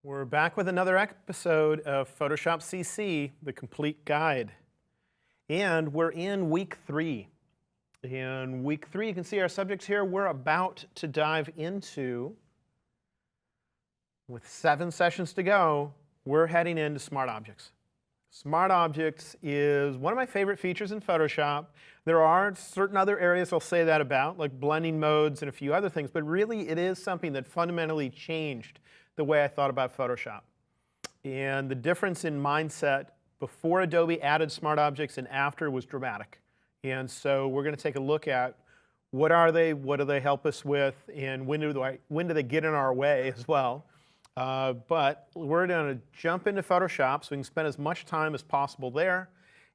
We're back with another episode of Photoshop CC, the complete guide. And we're in week 3. In week 3, you can see our subjects here. We're about to dive into, with 7 sessions to go, we're heading into Smart Objects. Smart Objects is one of my favorite features in Photoshop. There are certain other areas I'll say that about, like blending modes and a few other things, but really it is something that fundamentally changed the way I thought about Photoshop. And the difference in mindset before Adobe added Smart Objects and after was dramatic. And so we're going to take a look at what are they, what do they help us with, and when do they get in our way as well. But we're going to jump into Photoshop so we can spend as much time as possible there,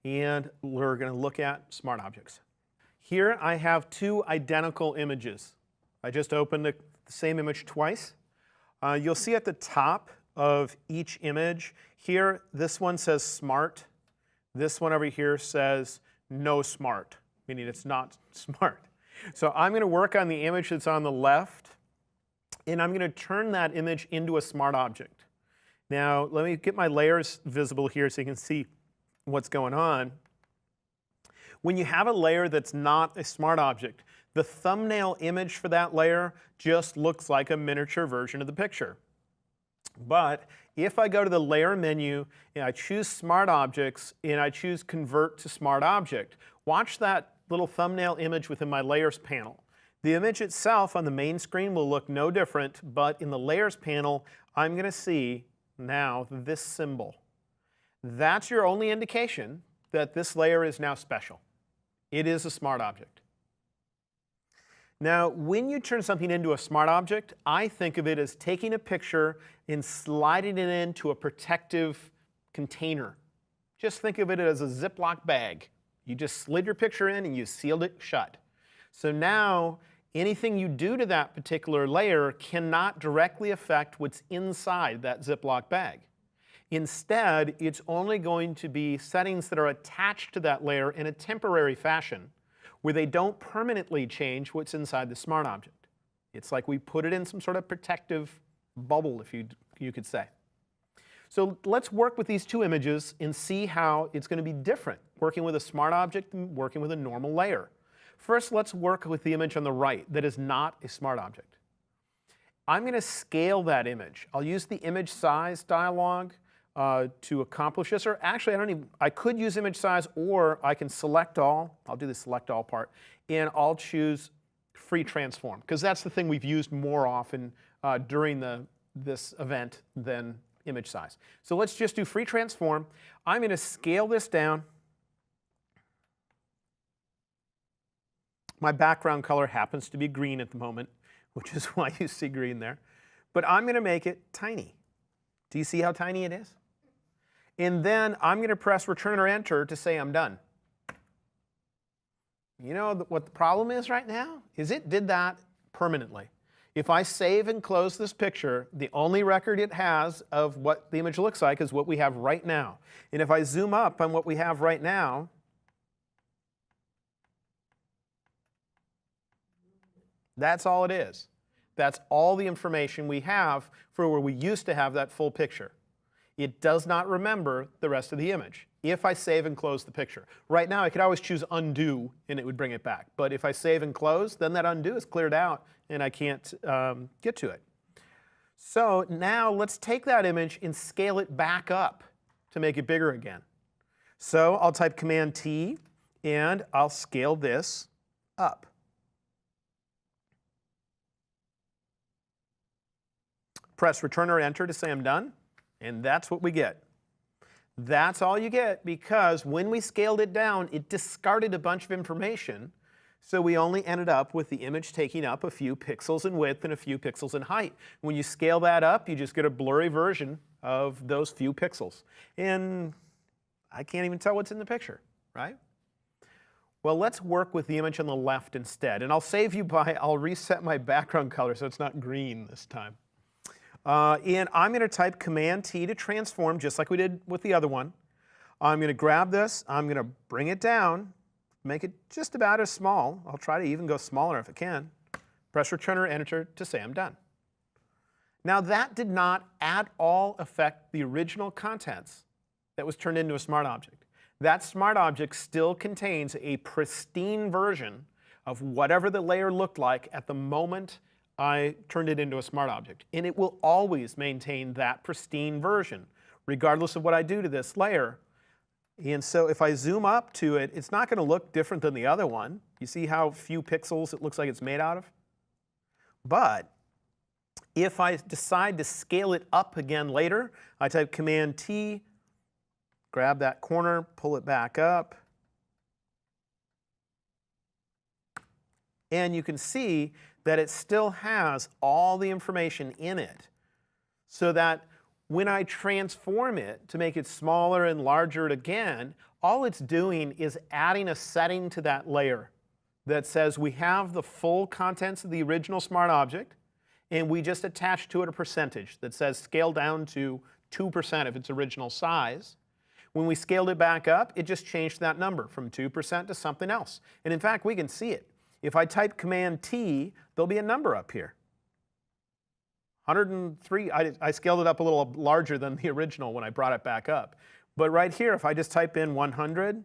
and we're going to look at Smart Objects. Here I have 2 identical images. I just opened the same image twice. You'll see at the top of each image here, this one says Smart. This one over here says No Smart, meaning it's not smart. So I'm going to work on the image that's on the left, and I'm going to turn that image into a Smart Object. Now, let me get my layers visible here so you can see what's going on. When you have a layer that's not a Smart Object, the thumbnail image for that layer just looks like a miniature version of the picture. But if I go to the Layer menu and I choose Smart Objects and I choose Convert to Smart Object, watch that little thumbnail image within my Layers panel. The image itself on the main screen will look no different, but in the Layers panel, I'm going to see now this symbol. That's your only indication that this layer is now special. It is a Smart Object. Now, when you turn something into a Smart Object, I think of it as taking a picture and sliding it into a protective container. Just think of it as a Ziploc bag. You just slid your picture in and you sealed it shut. So now, anything you do to that particular layer cannot directly affect what's inside that Ziploc bag. Instead, it's only going to be settings that are attached to that layer in a temporary fashion, where they don't permanently change what's inside the Smart Object. It's like we put it in some sort of protective bubble, if you could say. So let's work with these 2 images and see how it's going to be different, working with a Smart Object and working with a normal layer. First, let's work with the image on the right that is not a Smart Object. I'm going to scale that image. I'll use the image size dialog to accomplish this, or actually I could use image size, or I can select all. I'll do the select all part, and I'll choose free transform, because that's the thing we've used more often during this event than image size. So let's just do free transform. I'm going to scale this down. My background color happens to be green at the moment, which is why you see green there. But I'm going to make it tiny. Do you see how tiny it is? And then I'm going to press Return or Enter to say I'm done. You know what the problem is right now? Is it did that permanently. If I save and close this picture, the only record it has of what the image looks like is what we have right now. And if I zoom up on what we have right now, that's all it is. That's all the information we have for where we used to have that full picture. It does not remember the rest of the image if I save and close the picture. Right now, I could always choose Undo, and it would bring it back. But if I save and close, then that undo is cleared out, and I can't get to it. So now let's take that image and scale it back up to make it bigger again. So I'll type Command-T, and I'll scale this up. Press Return or Enter to say I'm done. And that's what we get. That's all you get, because when we scaled it down, it discarded a bunch of information. So we only ended up with the image taking up a few pixels in width and a few pixels in height. When you scale that up, you just get a blurry version of those few pixels. And I can't even tell what's in the picture, right? Well, let's work with the image on the left instead. And I'll save you by, I'll reset my background color so it's not green this time. And I'm going to type Command-T to transform, just like we did with the other one. I'm going to grab this. I'm going to bring it down, make it just about as small. I'll try to even go smaller if I can. Press Return or Enter to say I'm done. Now that did not at all affect the original contents that was turned into a smart object. That smart object still contains a pristine version of whatever the layer looked like at the moment I turned it into a smart object. And it will always maintain that pristine version, regardless of what I do to this layer. And so if I zoom up to it, it's not going to look different than the other one. You see how few pixels it looks like it's made out of? But if I decide to scale it up again later, I type Command T, grab that corner, pull it back up. And you can see that it still has all the information in it, so that when I transform it to make it smaller and larger again, all it's doing is adding a setting to that layer that says we have the full contents of the original smart object, and we just attach to it a percentage that says scale down to 2% of its original size. When we scaled it back up, it just changed that number from 2% to something else. And in fact, we can see it. If I type Command T, there'll be a number up here. 103, I scaled it up a little larger than the original when I brought it back up. But right here, if I just type in 100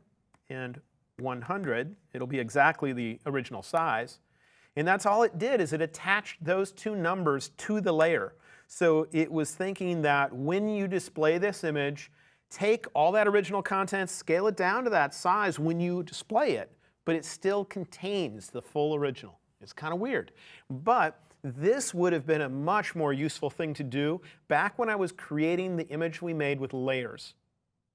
and 100, it'll be exactly the original size. And that's all it did, is it attached those two numbers to the layer. So it was thinking that when you display this image, take all that original content, scale it down to that size when you display it, but it still contains the full original. It's kind of weird. But this would have been a much more useful thing to do back when I was creating the image we made with layers.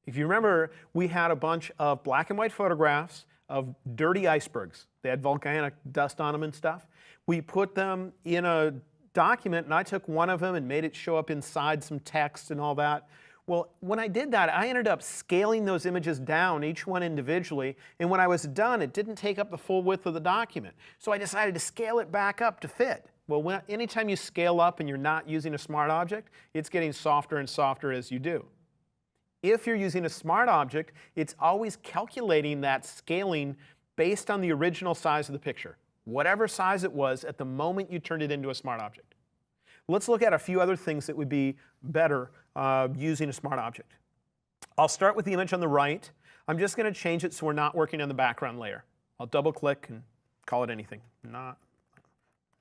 If you remember, we had a bunch of black and white photographs of dirty icebergs. They had volcanic dust on them and stuff. We put them in a document, and I took one of them and made it show up inside some text and all that. Well, when I did that, I ended up scaling those images down, each one individually, and when I was done, it didn't take up the full width of the document. So I decided to scale it back up to fit. Well, anytime you scale up and you're not using a smart object, it's getting softer and softer as you do. If you're using a smart object, it's always calculating that scaling based on the original size of the picture, whatever size it was at the moment you turned it into a smart object. Let's look at a few other things that would be better using a smart object. I'll start with the image on the right. I'm just going to change it so we're not working on the background layer. I'll double click and call it anything.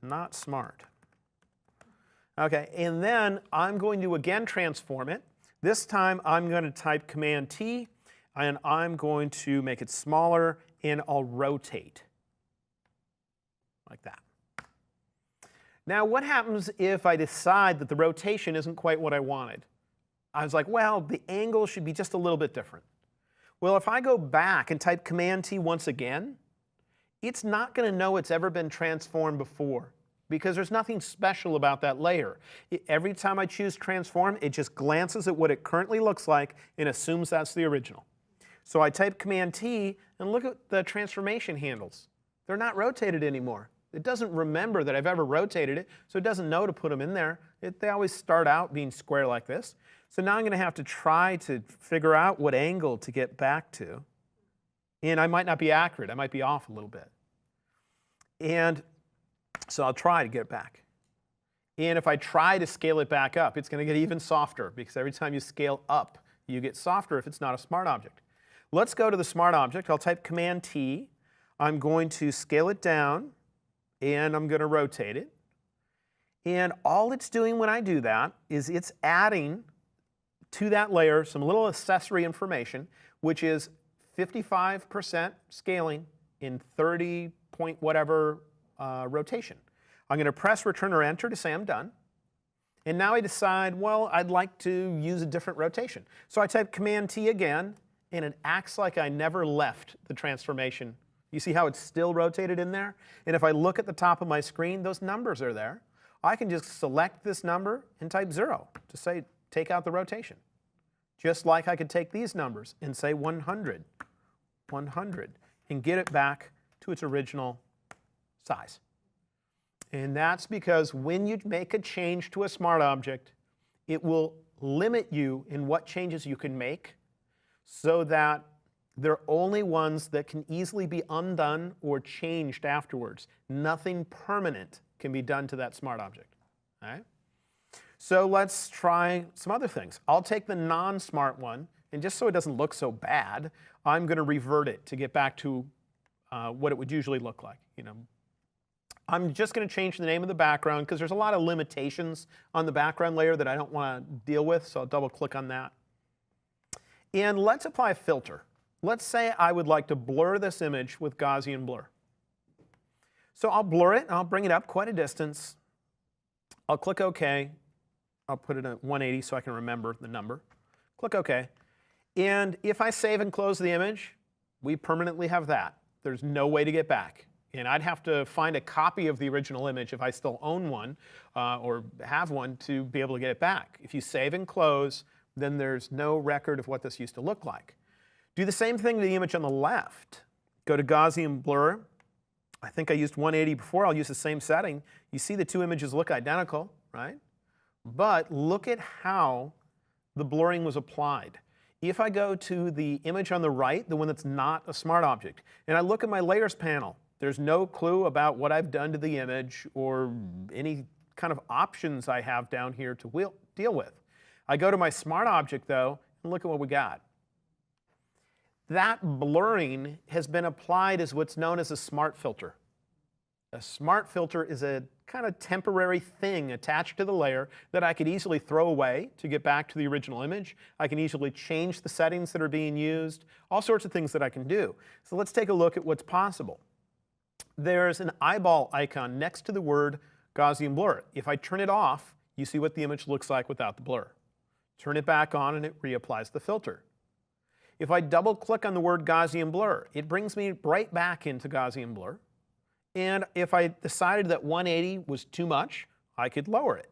Not smart. Okay, and then I'm going to again transform it. This time I'm going to type Command T, and I'm going to make it smaller, and I'll rotate like that. Now what happens if I decide that the rotation isn't quite what I wanted? I was like, well, the angle should be just a little bit different. Well, if I go back and type Command T once again, it's not going to know it's ever been transformed before, because there's nothing special about that layer. Every time I choose transform, it just glances at what it currently looks like and assumes that's the original. So I type Command T and look at the transformation handles. They're not rotated anymore. It doesn't remember that I've ever rotated it, so it doesn't know to put them in there. They always start out being square like this. So now I'm going to have to try to figure out what angle to get back to. And I might not be accurate. I might be off a little bit. And so I'll try to get it back. And if I try to scale it back up, it's going to get even softer, because every time you scale up, you get softer if it's not a smart object. Let's go to the smart object. I'll type Command T. I'm going to scale it down, and I'm going to rotate it. And all it's doing when I do that is it's adding to that layer some little accessory information, which is 55% scaling in 30 point whatever rotation. I'm going to press Return or Enter to say I'm done. And now I decide, well, I'd like to use a different rotation. So I type Command T again, and it acts like I never left the transformation. You see how it's still rotated in there? And if I look at the top of my screen, those numbers are there. I can just select this number and type 0 to say take out the rotation. Just like I could take these numbers and say 100, 100, and get it back to its original size. And that's because when you make a change to a smart object, it will limit you in what changes you can make, so that they're only ones that can easily be undone or changed afterwards. Nothing permanent can be done to that smart object. All right? So let's try some other things. I'll take the non-smart one, and just so it doesn't look so bad, I'm going to revert it to get back to what it would usually look like. I'm just going to change the name of the background because there's a lot of limitations on the background layer that I don't want to deal with, so I'll double click on that. And let's apply a filter. Let's say I would like to blur this image with Gaussian blur. So I'll blur it, and I'll bring it up quite a distance. I'll click OK. I'll put it at 180 so I can remember the number. Click OK. And if I save and close the image, we permanently have that. There's no way to get back. And I'd have to find a copy of the original image if I still own one or have one to be able to get it back. If you save and close, then there's no record of what this used to look like. Do the same thing to the image on the left. Go to Gaussian blur. I think I used 180 before. I'll use the same setting. You see the two images look identical, right? But look at how the blurring was applied. If I go to the image on the right, the one that's not a smart object, and I look at my layers panel, there's no clue about what I've done to the image or any kind of options I have down here to deal with. I go to my smart object, though, and look at what we got. That blurring has been applied as what's known as a smart filter. A smart filter is a kind of temporary thing attached to the layer that I could easily throw away to get back to the original image. I can easily change the settings that are being used, all sorts of things that I can do. So let's take a look at what's possible. There's an eyeball icon next to the word Gaussian blur. If I turn it off, you see what the image looks like without the blur. Turn it back on and it reapplies the filter. If I double click on the word Gaussian blur, it brings me right back into Gaussian blur. And if I decided that 180 was too much, I could lower it.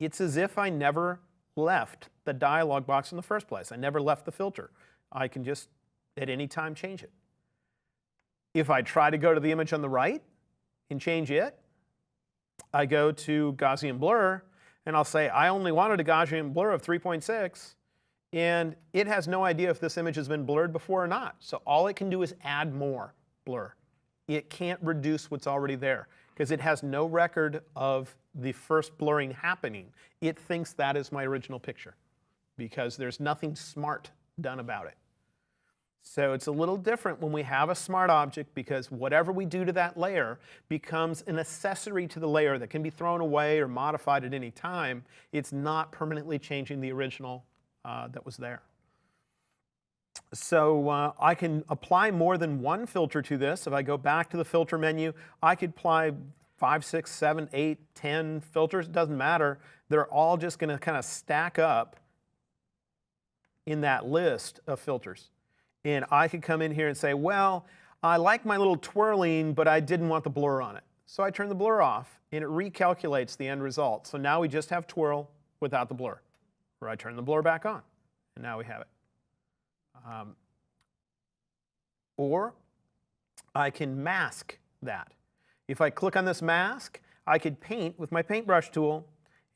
It's as if I never left the dialog box in the first place. I never left the filter. I can just at any time change it. If I try to go to the image on the right and change it, I go to Gaussian blur, and I'll say I only wanted a Gaussian blur of 3.6, and it has no idea if this image has been blurred before or not. So all it can do is add more blur. It can't reduce what's already there because it has no record of the first blurring happening. It thinks that is my original picture because there's nothing smart done about it. So it's a little different when we have a smart object because whatever we do to that layer becomes an accessory to the layer that can be thrown away or modified at any time. It's not permanently changing the original that was there. So I can apply more than one filter to this. If I go back to the filter menu, I could apply 5, 6, 7, 8, 10 filters. It doesn't matter. They're all just going to kind of stack up in that list of filters. And I could come in here and say, well, I like my little twirling, but I didn't want the blur on it. So I turn the blur off, and it recalculates the end result. So now we just have twirl without the blur. Or I turn the blur back on, and now we have it. Or I can mask that. If I click on this mask, I could paint with my paintbrush tool,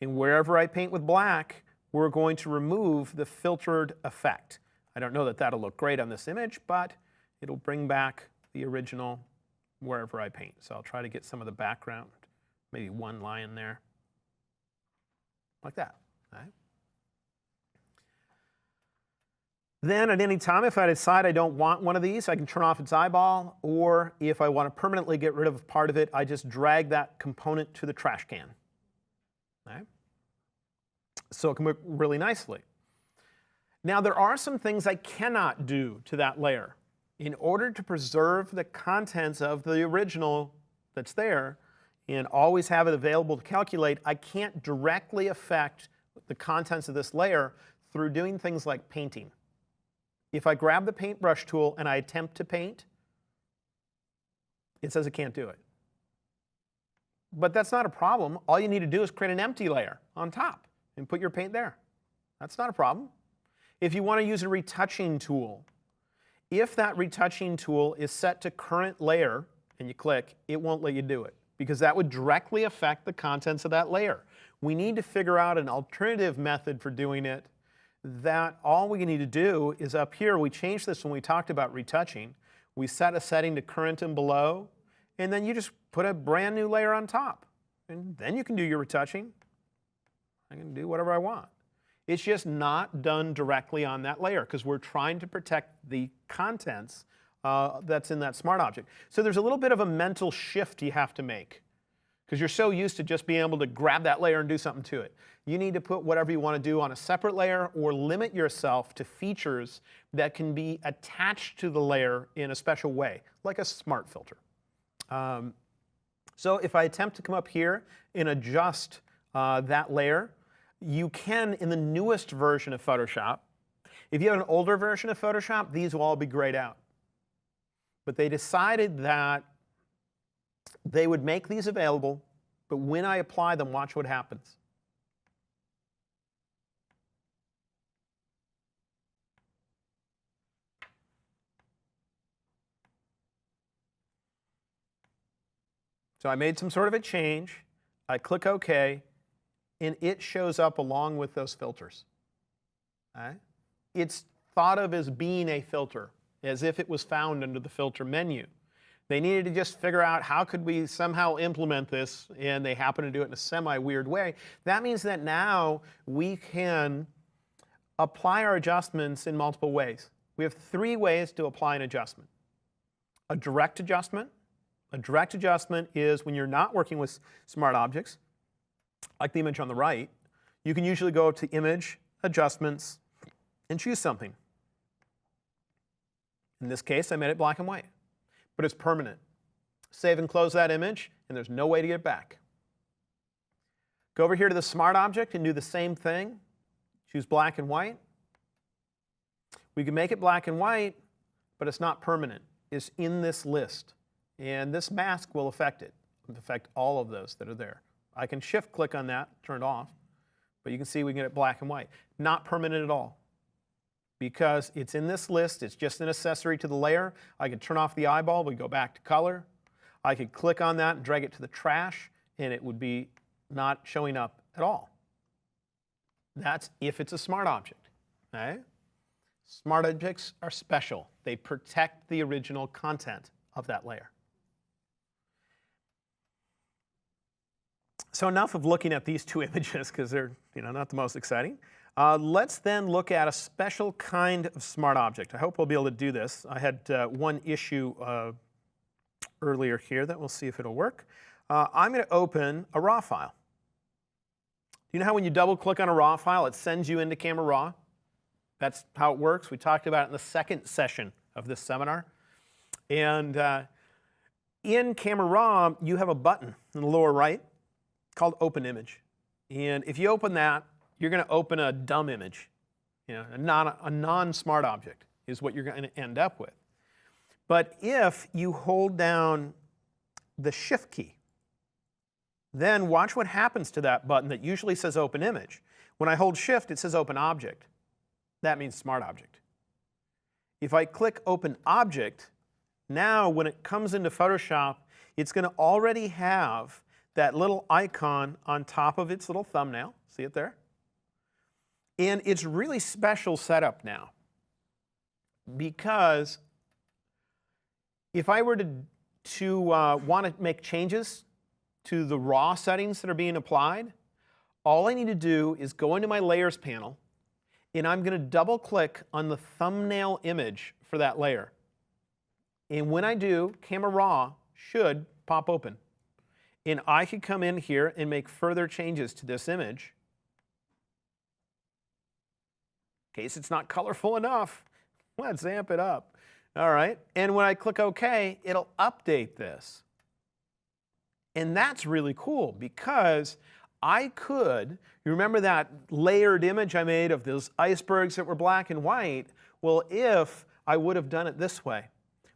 and wherever I paint with black, we're going to remove the filtered effect. I don't know that that'll look great on this image, but it'll bring back the original wherever I paint. So I'll try to get some of the background, maybe one line there, like that. Right? Then at any time, if I decide I don't want one of these, I can turn off its eyeball, or if I want to permanently get rid of part of it, I just drag that component to the trash can. Right? So it can work really nicely. Now, there are some things I cannot do to that layer. In order to preserve the contents of the original that's there and always have it available to calculate, I can't directly affect the contents of this layer through doing things like painting. If I grab the paintbrush tool and I attempt to paint, it says it can't do it. But that's not a problem. All you need to do is create an empty layer on top and put your paint there. That's not a problem. If you want to use a retouching tool, if that retouching tool is set to current layer and you click, it won't let you do it because that would directly affect the contents of that layer. We need to figure out an alternative method for doing it that all we need to do is up here, we changed this when we talked about retouching. We set a setting to current and below, and then you just put a brand new layer on top. And then you can do your retouching. I can do whatever I want. It's just not done directly on that layer because we're trying to protect the contents that's in that smart object. So there's a little bit of a mental shift you have to make because you're so used to just being able to grab that layer and do something to it. You need to put whatever you want to do on a separate layer or limit yourself to features that can be attached to the layer in a special way, like a smart filter. So if I attempt to come up here and adjust that layer, you can in the newest version of Photoshop. If you have an older version of Photoshop, these will all be grayed out. But they decided that they would make these available, but when I apply them, watch what happens. So I made some sort of a change. I click OK, and it shows up along with those filters. All right? It's thought of as being a filter, as if it was found under the filter menu. They needed to just figure out how could we somehow implement this, and they happen to do it in a semi-weird way. That means that now we can apply our adjustments in multiple ways. We have 3 ways to apply an adjustment. A direct adjustment. A direct adjustment is when you're not working with smart objects, like the image on the right. You can usually go to Image, Adjustments, and choose something. In this case, I made it black and white, but it's permanent. Save and close that image, and there's no way to get it back. Go over here to the smart object and do the same thing. Choose black and white. We can make it black and white, but it's not permanent. It's in this list. And this mask will affect it. It'll affect all of those that are there. I can shift click on that, turn it off, but you can see we can get it black and white. Not permanent at all. Because it's in this list, it's just an accessory to the layer. I could turn off the eyeball, we go back to color. I could click on that and drag it to the trash, and it would be not showing up at all. That's if it's a smart object. Okay? Smart objects are special. They protect the original content of that layer. So enough of looking at these 2 images because they're not the most exciting. Let's then look at a special kind of smart object. I hope we'll be able to do this. I had one issue earlier here that we'll see if it'll work. I'm going to open a RAW file. Do you know how when you double click on a RAW file, it sends you into Camera Raw? That's how it works. We talked about it in the 2nd session of this seminar. And in Camera Raw, you have a button in the lower right called Open Image. And if you open that, you're going to open a dumb image. A non-smart object is what you're going to end up with. But if you hold down the Shift key, then watch what happens to that button that usually says Open Image. When I hold Shift, it says Open Object. That means Smart Object. If I click Open Object, now when it comes into Photoshop, it's going to already have that little icon on top of its little thumbnail. See it there? And it's really special setup now. Because if I were to want to make changes to the raw settings that are being applied, all I need to do is go into my Layers panel, and I'm going to double click on the thumbnail image for that layer. And when I do, Camera Raw should pop open. And I could come in here and make further changes to this image. In case it's not colorful enough, let's amp it up. All right, and when I click OK, it'll update this. And that's really cool because I could, you remember that layered image I made of those icebergs that were black and white? Well, if I would have done it this way,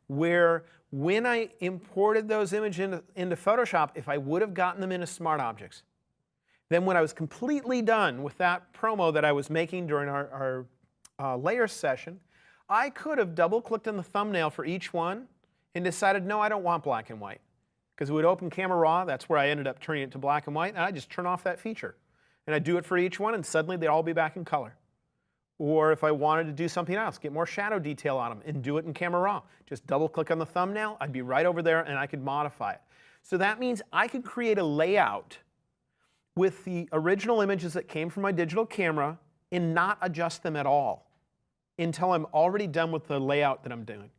where when I imported those images into Photoshop, if I would have gotten them into Smart Objects, then when I was completely done with that promo that I was making during our layers session, I could have double-clicked on the thumbnail for each one and decided, no, I don't want black and white. Because it would open Camera Raw, that's where I ended up turning it to black and white, and I just turn off that feature. And I do it for each one, and suddenly they'd all be back in color. Or if I wanted to do something else, get more shadow detail on them, and do it in Camera Raw. Just double-click on the thumbnail, I'd be right over there, and I could modify it. So that means I could create a layout with the original images that came from my digital camera and not adjust them at all until I'm already done with the layout that I'm doing.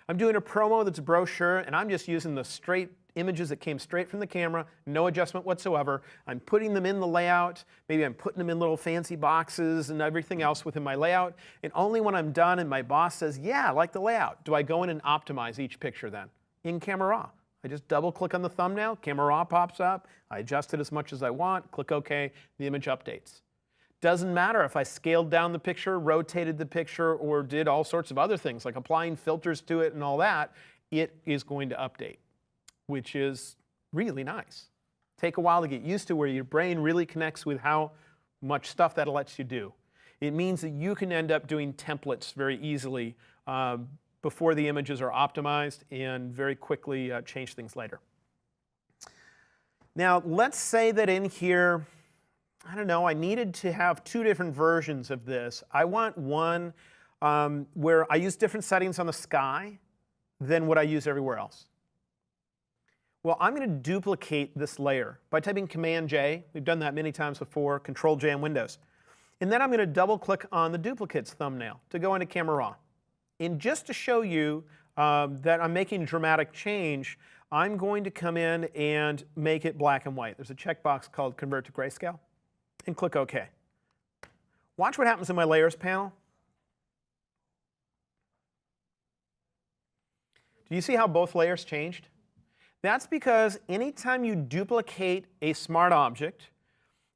I'm doing a promo that's a brochure, and I'm just using the straight images that came straight from the camera, no adjustment whatsoever. I'm putting them in the layout. Maybe I'm putting them in little fancy boxes and everything else within my layout. And only when I'm done and my boss says, yeah, I like the layout, do I go in and optimize each picture then in Camera Raw. I just double click on the thumbnail, Camera Raw pops up, I adjust it as much as I want, click OK, the image updates. Doesn't matter if I scaled down the picture, rotated the picture, or did all sorts of other things like applying filters to it and all that, it is going to update, which is really nice. Take a while to get used to where your brain really connects with how much stuff that lets you do. It means that you can end up doing templates very easily before the images are optimized and very quickly change things later. Now, let's say that in here, I don't know, I needed to have two different versions of this. I want one where I use different settings on the sky than what I use everywhere else. Well, I'm going to duplicate this layer by typing Command-J. We've done that many times before, Control-J on Windows. And then I'm going to double-click on the duplicates thumbnail to go into Camera Raw. And just to show you that I'm making a dramatic change, I'm going to come in and make it black and white. There's a checkbox called Convert to Grayscale, and click OK. Watch what happens in my Layers panel. Do you see how both layers changed? That's because anytime you duplicate a smart object,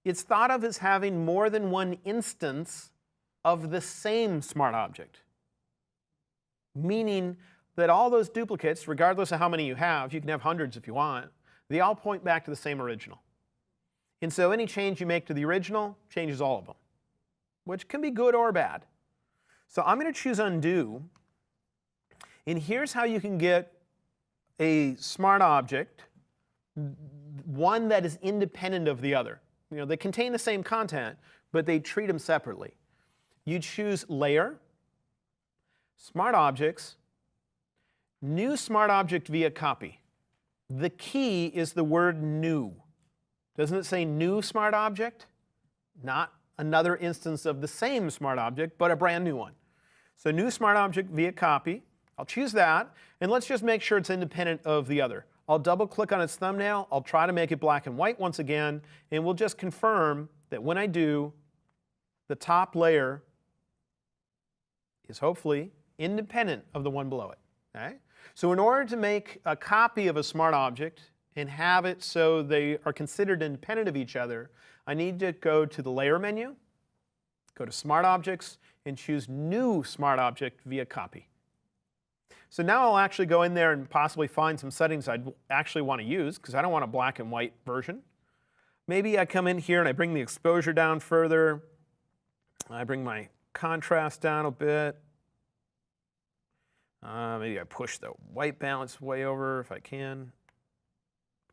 it's thought of as having more than one instance of the same smart object. Meaning that all those duplicates, regardless of how many you can have hundreds if you want, they all point back to the same original. And so any change you make to the original changes all of them, which can be good or bad. So I'm going to choose Undo. And here's how you can get a smart object, one that is independent of the other. You know, they contain the same content, but they treat them separately. You choose Layer, Smart Objects, New Smart Object via Copy. The key is the word New. Doesn't it say New Smart Object? Not another instance of the same smart object, but a brand new one. So New Smart Object via Copy. I'll choose that, and let's just make sure it's independent of the other. I'll double-click on its thumbnail. I'll try to make it black and white once again, and we'll just confirm that when I do, the top layer is hopefully independent of the one below it. Okay? So in order to make a copy of a smart object and have it so they are considered independent of each other, I need to go to the Layer menu, go to Smart Objects, and choose New Smart Object via Copy. So now I'll actually go in there and possibly find some settings I'd actually want to use, because I don't want a black and white version. Maybe I come in here and I bring the exposure down further. I bring my contrast down a bit. Maybe I push the white balance way over if I can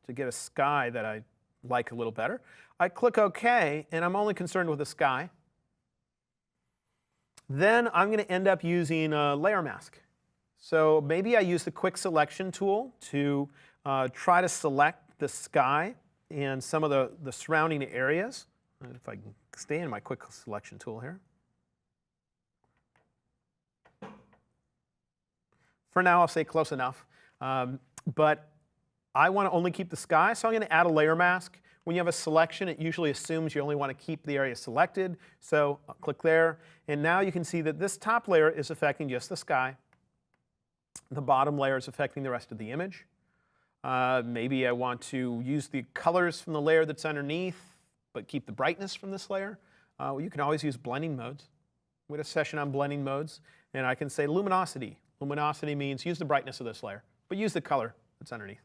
to get a sky that I like a little better. I click OK, and I'm only concerned with the sky. Then I'm going to end up using a layer mask. So maybe I use the quick selection tool to try to select the sky and some of the surrounding areas. If I can stay in my quick selection tool here. For now, I'll say close enough. But I want to only keep the sky, so I'm going to add a layer mask. When you have a selection, it usually assumes you only want to keep the area selected. So I'll click there. And now you can see that this top layer is affecting just the sky. The bottom layer is affecting the rest of the image. Maybe I want to use the colors from the layer that's underneath, but keep the brightness from this layer. Well, you can always use blending modes. We had a session on blending modes, and I can say luminosity. Luminosity means use the brightness of this layer, but use the color that's underneath.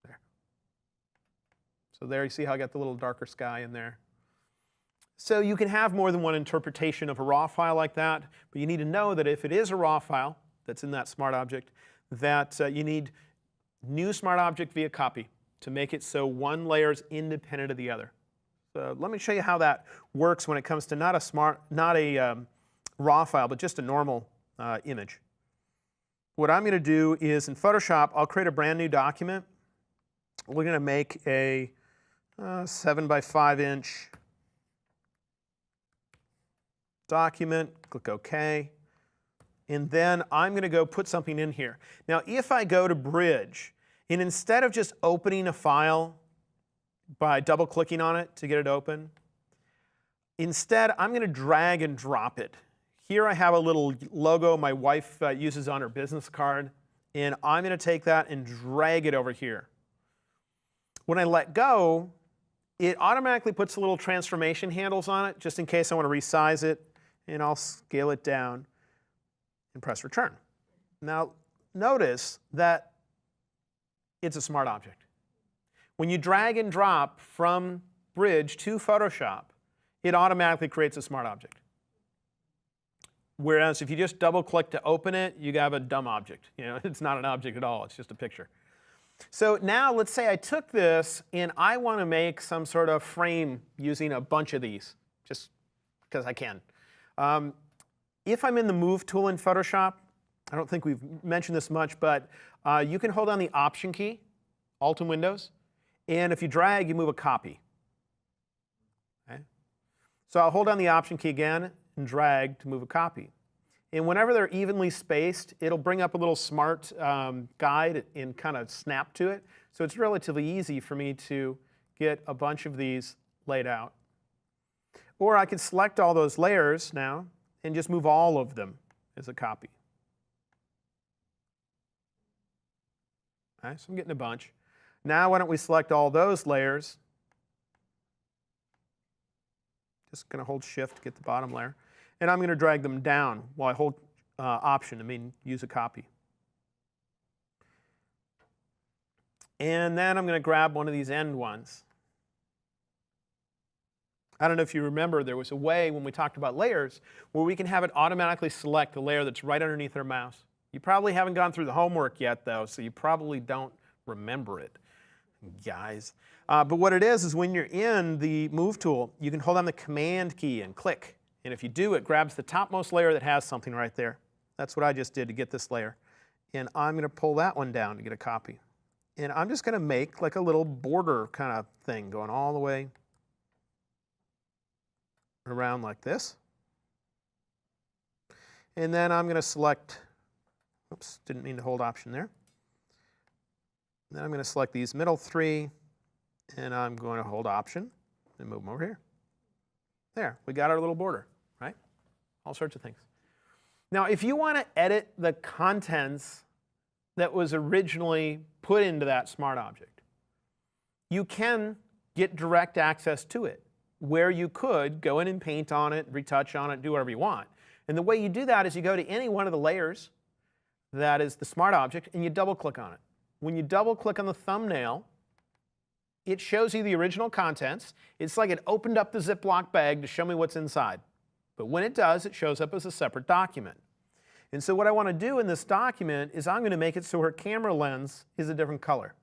There. So there you see how I got the little darker sky in there. So you can have more than one interpretation of a raw file like that, but you need to know that if it is a raw file that's in that smart object, that you need New Smart Object via Copy to make it so one layer is independent of the other. So let me show you how that works when it comes to not a raw file, but just a normal image. What I'm going to do is in Photoshop, I'll create a brand new document. We're going to make a 7 by 5 inch document, click OK. And then I'm going to go put something in here. Now, if I go to Bridge, and instead of just opening a file by double-clicking on it to get it open, instead, I'm going to drag and drop it. Here I have a little logo my wife uses on her business card, and I'm going to take that and drag it over here. When I let go, it automatically puts the little transformation handles on it, just in case I want to resize it, and I'll scale it down and press return. Now, notice that it's a smart object. When you drag and drop from Bridge to Photoshop, it automatically creates a smart object. Whereas if you just double-click to open it, you have a dumb object. You know, it's not an object at all, it's just a picture. So now let's say I took this and I want to make some sort of frame using a bunch of these, just because I can. If I'm in the Move tool in Photoshop, I don't think we've mentioned this much, but you can hold down the Option key, Alt and Windows, and if you drag, you move a copy. Okay? So I'll hold down the Option key again and drag to move a copy. And whenever they're evenly spaced, it'll bring up a little smart guide and kind of snap to it. So it's relatively easy for me to get a bunch of these laid out. Or I could select all those layers now and just move all of them as a copy. Okay, so I'm getting a bunch. Now why don't we select all those layers. Just going to hold Shift to get the bottom layer. And I'm going to drag them down while I hold Option, use a copy. And then I'm going to grab one of these end ones. I don't know if you remember, there was a way when we talked about layers where we can have it automatically select the layer that's right underneath our mouse. You probably haven't gone through the homework yet, though, so you probably don't remember it, guys. But what it is when you're in the Move tool, you can hold down the Command key and click. And if you do, it grabs the topmost layer that has something right there. That's what I just did to get this layer. And I'm going to pull that one down to get a copy. And I'm just going to make like a little border kind of thing going all the way around like this. And then I'm going to select, oops, didn't mean to hold Option there. Then I'm going to select these middle three, and I'm going to hold Option and move them over here. There, we got our little border, right? All sorts of things. Now, if you want to edit the contents that was originally put into that smart object, you can get direct access to it, where you could go in and paint on it, retouch on it, do whatever you want. And the way you do that is you go to any one of the layers that is the smart object, and you double-click on it. When you double-click on the thumbnail, it shows you the original contents. It's like it opened up the Ziploc bag to show me what's inside. But when it does, it shows up as a separate document. And so what I want to do in this document is I'm going to make it so her camera lens is a different color.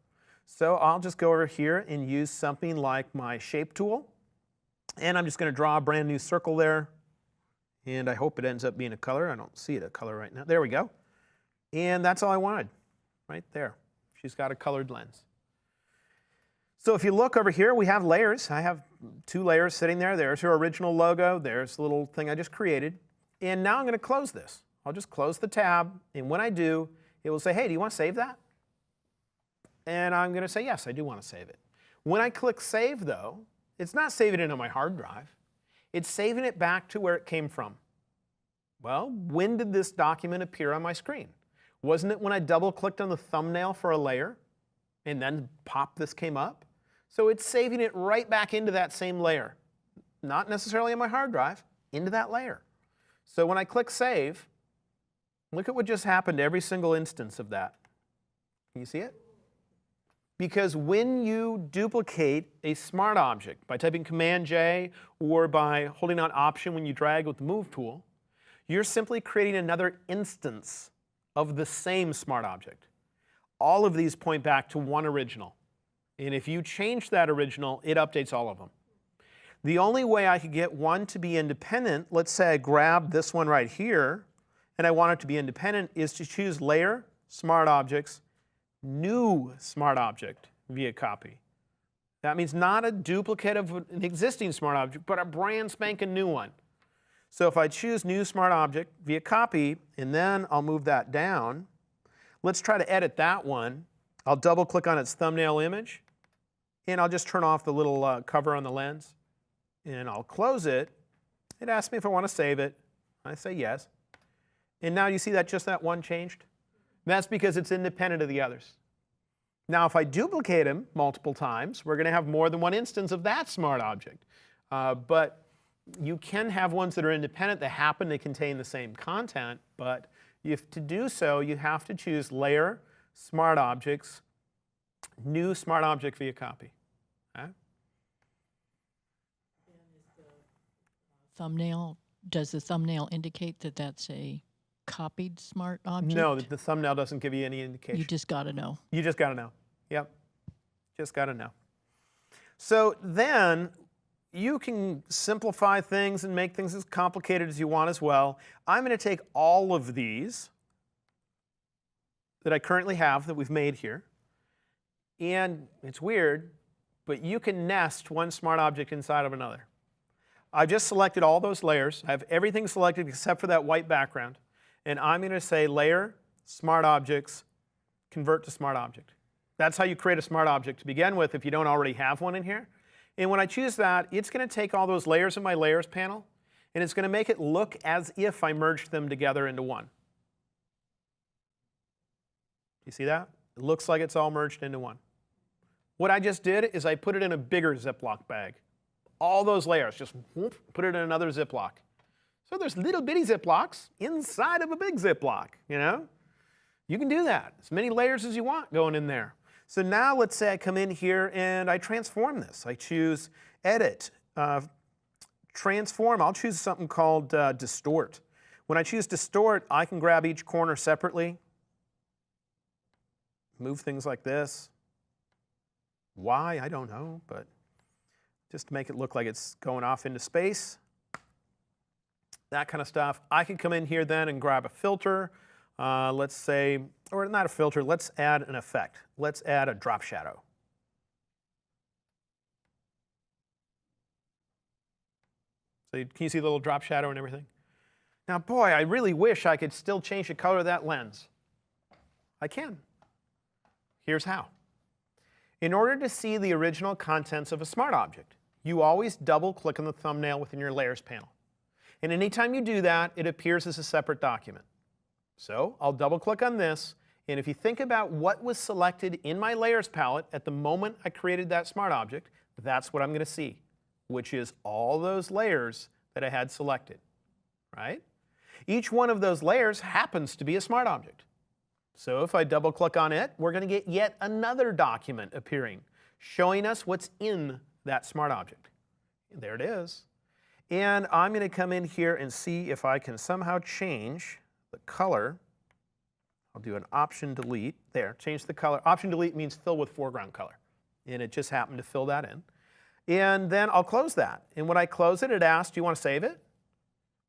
So I'll just go over here and use something like my Shape tool. And I'm just going to draw a brand new circle there. And I hope it ends up being a color. I don't see it a color right now. There we go. And that's all I wanted, right there. She's got a colored lens. So if you look over here, we have layers. I have 2 layers sitting there. There's her original logo. There's the little thing I just created. And now I'm going to close this. I'll just close the tab. And when I do, it will say, hey, do you want to save that? And I'm going to say, yes, I do want to save it. When I click Save, though, it's not saving it on my hard drive. It's saving it back to where it came from. Well, when did this document appear on my screen? Wasn't it when I double-clicked on the thumbnail for a layer and then pop, this came up? So it's saving it right back into that same layer. Not necessarily on my hard drive, into that layer. So when I click Save, look at what just happened to every single instance of that. Can you see it? Because when you duplicate a smart object by typing Command-J or by holding on Option when you drag with the Move tool, you're simply creating another instance of the same smart object. All of these point back to one original. And if you change that original, it updates all of them. The only way I could get one to be independent, let's say I grab this one right here, and I want it to be independent, is to choose Layer, Smart Objects, New Smart Object via Copy. That means not a duplicate of an existing smart object, but a brand spanking new one. So if I choose New Smart Object via copy, and then I'll move that down, let's try to edit that one. I'll double click on its thumbnail image, and I'll just turn off the little cover on the lens, and I'll close it. It asks me if I want to save it. I say yes. And now you see that just that one changed? That's because it's independent of the others. Now if I duplicate them multiple times, we're going to have more than one instance of that smart object. But you can have ones that are independent that happen to contain the same content, but to do so, you have to choose Layer, Smart Objects, New Smart Object via copy. Okay? Thumbnail, does the thumbnail indicate that that's a copied smart object? No, the thumbnail doesn't give you any indication. You just got to know. You just got to know. Yep. Just got to know. So then you can simplify things and make things as complicated as you want as well. I'm going to take all of these that I currently have that we've made here, and it's weird, but you can nest one smart object inside of another. I've just selected all those layers. I have everything selected except for that white background, and I'm going to say Layer, Smart Objects, Convert to Smart Object. That's how you create a smart object to begin with if you don't already have one in here. And when I choose that, it's going to take all those layers in my Layers panel, and it's going to make it look as if I merged them together into one. You see that? It looks like it's all merged into one. What I just did is I put it in a bigger Ziploc bag. All those layers, just whoop, put it in another Ziploc. So there's little bitty Ziplocs inside of a big Ziploc, you know? You can do that. As many layers as you want going in there. So now let's say I come in here and I transform this. I choose Edit, Transform. I'll choose something called Distort. When I choose Distort, I can grab each corner separately, move things like this. Why? I don't know, but just to make it look like it's going off into space. That kind of stuff. I can come in here then and grab a filter. Let's say, or not a filter, let's add an effect. Let's add a drop shadow. So can you see the little drop shadow and everything? Now, boy, I really wish I could still change the color of that lens. I can. Here's how. In order to see the original contents of a smart object, you always double-click on the thumbnail within your Layers panel. And anytime you do that, it appears as a separate document. So I'll double-click on this, and if you think about what was selected in my Layers palette at the moment I created that smart object, that's what I'm going to see, which is all those layers that I had selected, right? Each one of those layers happens to be a smart object. So if I double-click on it, we're going to get yet another document appearing, showing us what's in that smart object. And there it is. And I'm going to come in here and see if I can somehow change the color. I'll do an Option Delete. There, change the color. Option Delete means fill with foreground color. And it just happened to fill that in. And then I'll close that. And when I close it, it asks, do you want to save it?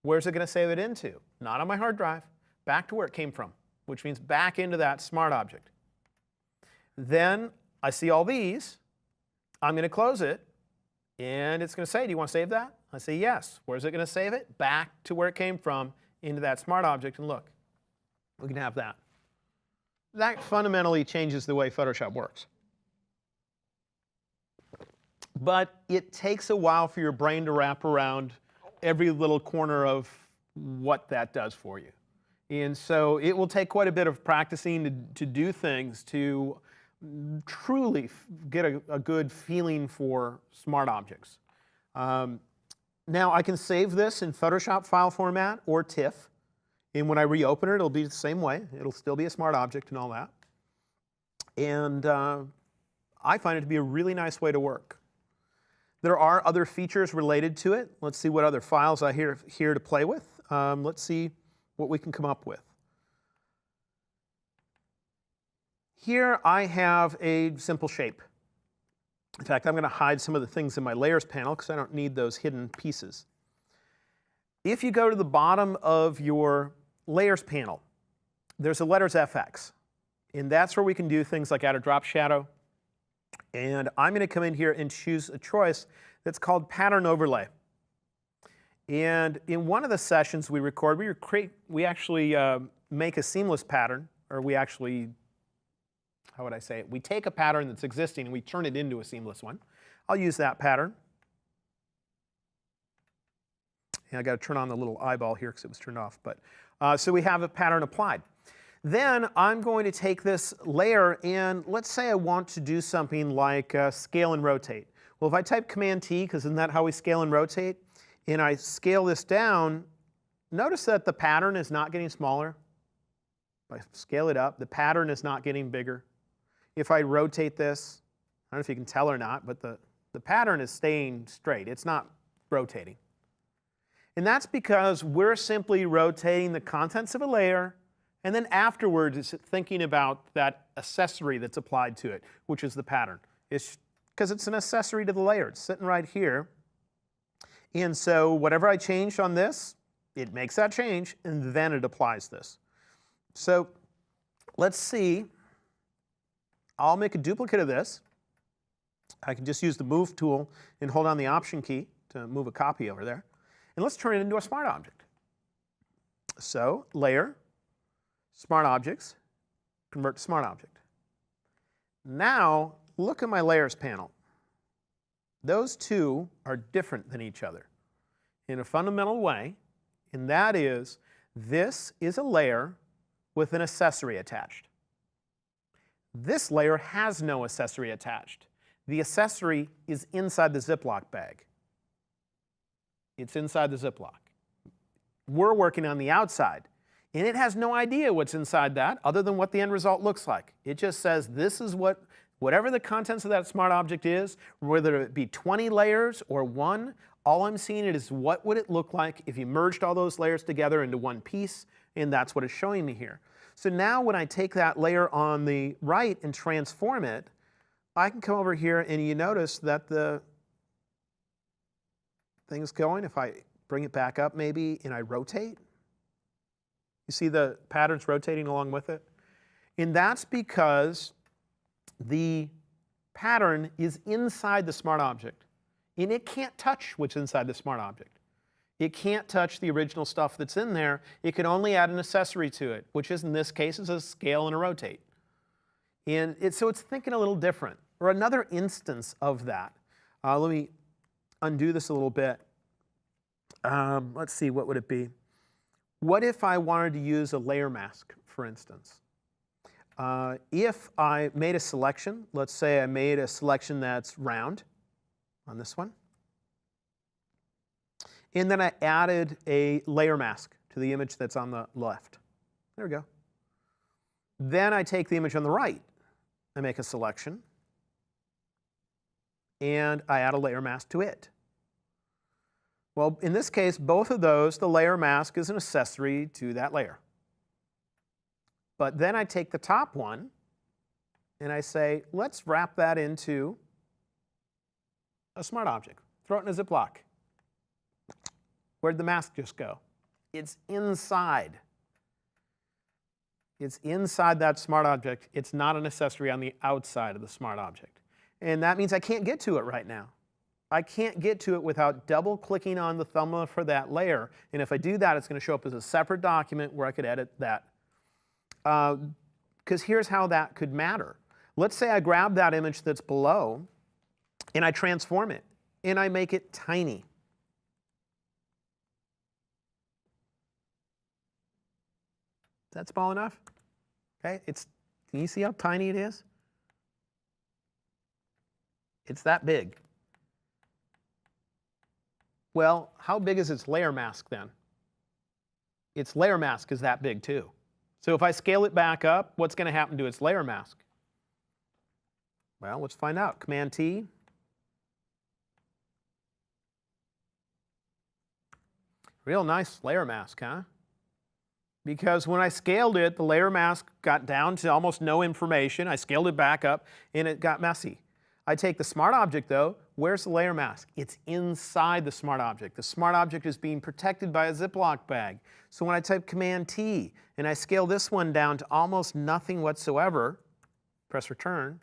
Where's it going to save it into? Not on my hard drive. Back to where it came from, which means back into that smart object. Then I see all these. I'm going to close it, and it's going to say, do you want to save that? I say yes. Where's it going to save it? Back to where it came from, into that smart object, and look, we can have that. That fundamentally changes the way Photoshop works. But it takes a while for your brain to wrap around every little corner of what that does for you. And so it will take quite a bit of practicing to do things to truly get a good feeling for smart objects. Now I can save this in Photoshop file format or TIFF. And when I reopen it, it'll be the same way. It'll still be a smart object and all that. And I find it to be a really nice way to work. There are other features related to it. Let's see what other files I have here to play with. Let's see what we can come up with. Here I have a simple shape. In fact, I'm going to hide some of the things in my Layers panel because I don't need those hidden pieces. If you go to the bottom of your Layers panel, there's a Letters FX. And that's where we can do things like add a drop shadow, And I'm going to come in here and choose a choice that's called Pattern Overlay. And in one of the sessions we record, we actually make a seamless pattern, or we actually, how would I say it? We take a pattern that's existing and we turn it into a seamless one. I'll use that pattern. And I got to turn on the little eyeball here because it was turned off. But so we have a pattern applied. Then I'm going to take this layer and let's say I want to do something like scale and rotate. Well, if I type Command T, because isn't that how we scale and rotate, and I scale this down, notice that the pattern is not getting smaller. If I scale it up, the pattern is not getting bigger. If I rotate this, I don't know if you can tell or not, but the pattern is staying straight. It's not rotating. And that's because we're simply rotating the contents of a layer, and then afterwards it's thinking about that accessory that's applied to it, which is the pattern. It's because it's an accessory to the layer. It's sitting right here. And so whatever I changed on this, it makes that change, and then it applies this. So let's see. I'll make a duplicate of this. I can just use the Move tool and hold down the Option key to move a copy over there. And let's turn it into a smart object. So Layer, Smart Objects, Convert to Smart Object. Now look at my Layers panel. Those two are different than each other in a fundamental way, and that is this is a layer with an accessory attached. This layer has no accessory attached. The accessory is inside the Ziploc bag. It's inside the Ziploc. We're working on the outside, and it has no idea what's inside that other than what the end result looks like. It just says this is whatever the contents of that smart object is, whether it be 20 layers or one, all I'm seeing is what would it look like if you merged all those layers together into one piece, and that's what it's showing me here. So now when I take that layer on the right and transform it, I can come over here and you notice that the thing's going. If I bring it back up maybe and I rotate, you see the patterns rotating along with it? And that's because the pattern is inside the smart object, and it can't touch what's inside the smart object. It can't touch the original stuff that's in there. It can only add an accessory to it, which is in this case is a scale and a rotate. And so it's thinking a little different. Or another instance of that. Let me undo this a little bit. Let's see, what would it be? What if I wanted to use a layer mask, for instance? If I made a selection, let's say I made a selection that's round on this one, and then I added a layer mask to the image that's on the left. There we go. Then I take the image on the right, I make a selection, and I add a layer mask to it. Well, in this case, both of those, the layer mask is an accessory to that layer. But then I take the top one and I say, let's wrap that into a smart object. Throw it in a Ziploc. Where'd the mask just go? It's inside. It's inside that smart object. It's not an accessory on the outside of the smart object. And that means I can't get to it right now. I can't get to it without double-clicking on the thumbnail for that layer. And if I do that, it's going to show up as a separate document where I could edit that. Because here's how that could matter. Let's say I grab that image that's below and I transform it and I make it tiny. Is that small enough? Okay, can you see how tiny it is? It's that big. Well, how big is its layer mask then? Its layer mask is that big too. So if I scale it back up, what's going to happen to its layer mask? Well, let's find out. Command T. Real nice layer mask, huh? Because when I scaled it, the layer mask got down to almost no information. I scaled it back up, and it got messy. I take the smart object, though. Where's the layer mask? It's inside the smart object. The smart object is being protected by a Ziploc bag. So when I type Command T, and I scale this one down to almost nothing whatsoever, press Return,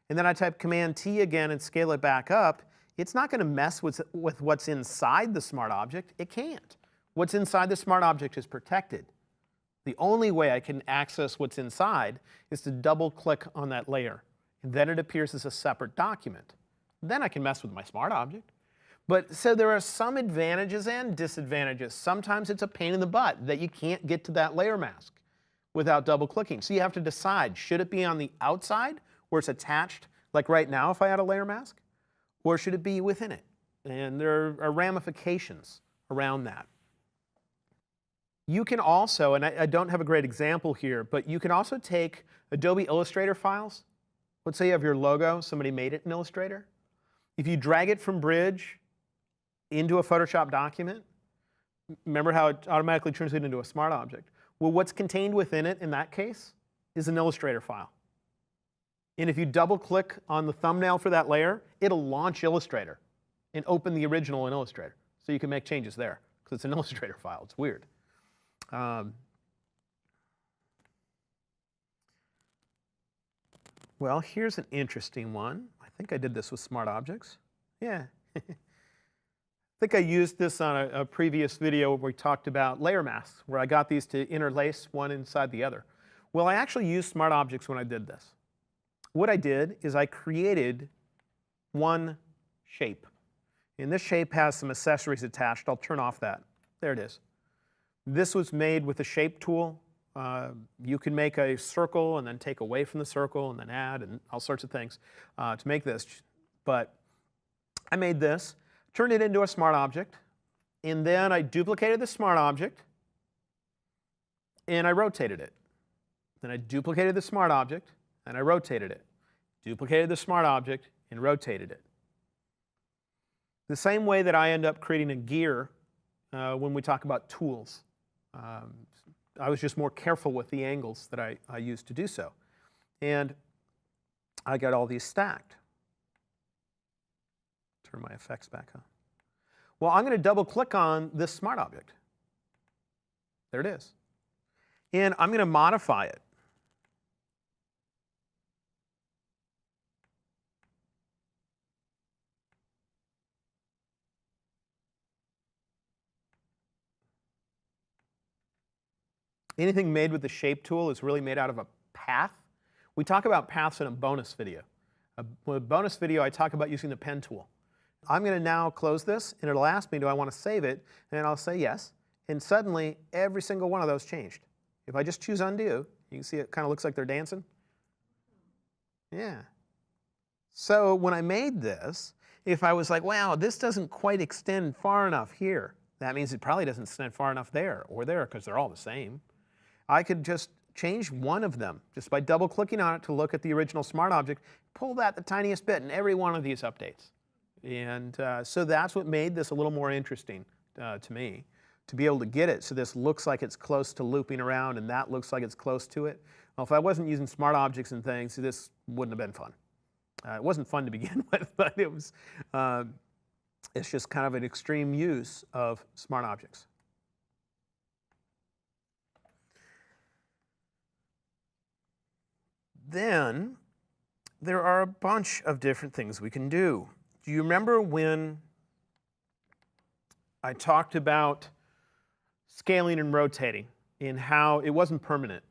and then I type Command T again and scale it back up, it's not going to mess with what's inside the smart object. It can't. What's inside the smart object is protected. The only way I can access what's inside is to double click on that layer, and then it appears as a separate document. Then I can mess with my smart object. But so there are some advantages and disadvantages. Sometimes it's a pain in the butt that you can't get to that layer mask without double clicking. So you have to decide, should it be on the outside where it's attached, like right now if I had a layer mask, or should it be within it? And there are ramifications around that. You can also, and I don't have a great example here, but you can also take Adobe Illustrator files. Let's say you have your logo, somebody made it in Illustrator. If you drag it from Bridge into a Photoshop document, remember how it automatically turns it into a smart object? Well, what's contained within it in that case is an Illustrator file. And if you double click on the thumbnail for that layer, it'll launch Illustrator and open the original in Illustrator. So you can make changes there because it's an Illustrator file. It's weird. Well, here's an interesting one. I think I did this with smart objects. Yeah. I think I used this on a previous video where we talked about layer masks, where I got these to interlace one inside the other. Well, I actually used smart objects when I did this. What I did is I created one shape. And this shape has some accessories attached. I'll turn off that. There it is. This was made with the shape tool. You can make a circle and then take away from the circle and then add and all sorts of things to make this. But I made this, turned it into a smart object, and then I duplicated the smart object and I rotated it. Then I duplicated the smart object and I rotated it. Duplicated the smart object and rotated it. The same way that I end up creating a gear when we talk about tools. I was just more careful with the angles that I used to do so. And I got all these stacked. Turn my effects back on. Well, I'm going to double click on this smart object. There it is. And I'm going to modify it. Anything made with the shape tool is really made out of a path. We talk about paths in a bonus video. With a bonus video, I talk about using the pen tool. I'm going to now close this, and it'll ask me, do I want to save it? And I'll say yes. And suddenly, every single one of those changed. If I just choose undo, you can see it kind of looks like they're dancing. Yeah. So when I made this, if I was like, wow, this doesn't quite extend far enough here, that means it probably doesn't extend far enough there or there because they're all the same. I could just change one of them just by double clicking on it to look at the original smart object, pull that the tiniest bit, and every one of these updates. And so that's what made this a little more interesting to me, to be able to get it so this looks like it's close to looping around and that looks like it's close to it. Well, if I wasn't using smart objects and things, this wouldn't have been fun. It wasn't fun to begin with, but it was, it's just kind of an extreme use of smart objects. Then there are a bunch of different things we can do. Do you remember when I talked about scaling and rotating and how it wasn't permanent?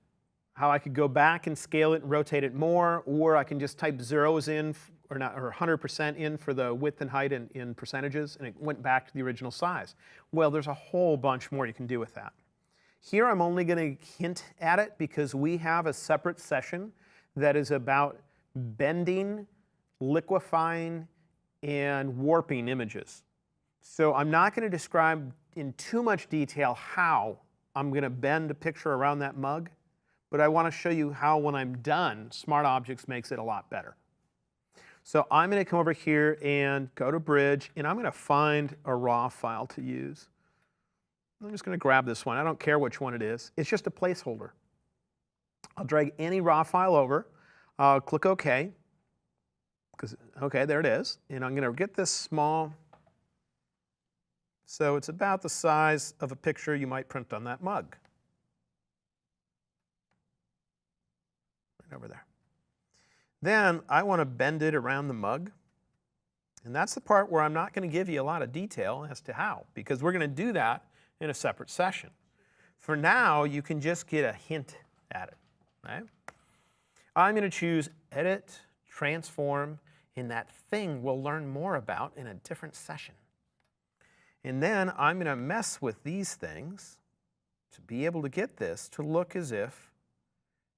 How I could go back and scale it and rotate it more, or I can just type zeros in, or 100% in for the width and height in percentages, and it went back to the original size. Well, there's a whole bunch more you can do with that. Here I'm only going to hint at it because we have a separate session that is about bending, liquefying, and warping images. So I'm not going to describe in too much detail how I'm going to bend a picture around that mug, but I want to show you how when I'm done, Smart Objects makes it a lot better. So I'm going to come over here and go to Bridge, and I'm going to find a raw file to use. I'm just going to grab this one. I don't care which one it is. It's just a placeholder. I'll drag any raw file over. I'll click OK. OK, there it is. And I'm going to get this small. So it's about the size of a picture you might print on that mug. Right over there. Then I want to bend it around the mug. And that's the part where I'm not going to give you a lot of detail as to how, because we're going to do that in a separate session. For now, you can just get a hint at it. Right? I'm going to choose Edit, Transform, and that thing we'll learn more about in a different session. And then I'm going to mess with these things to be able to get this to look as if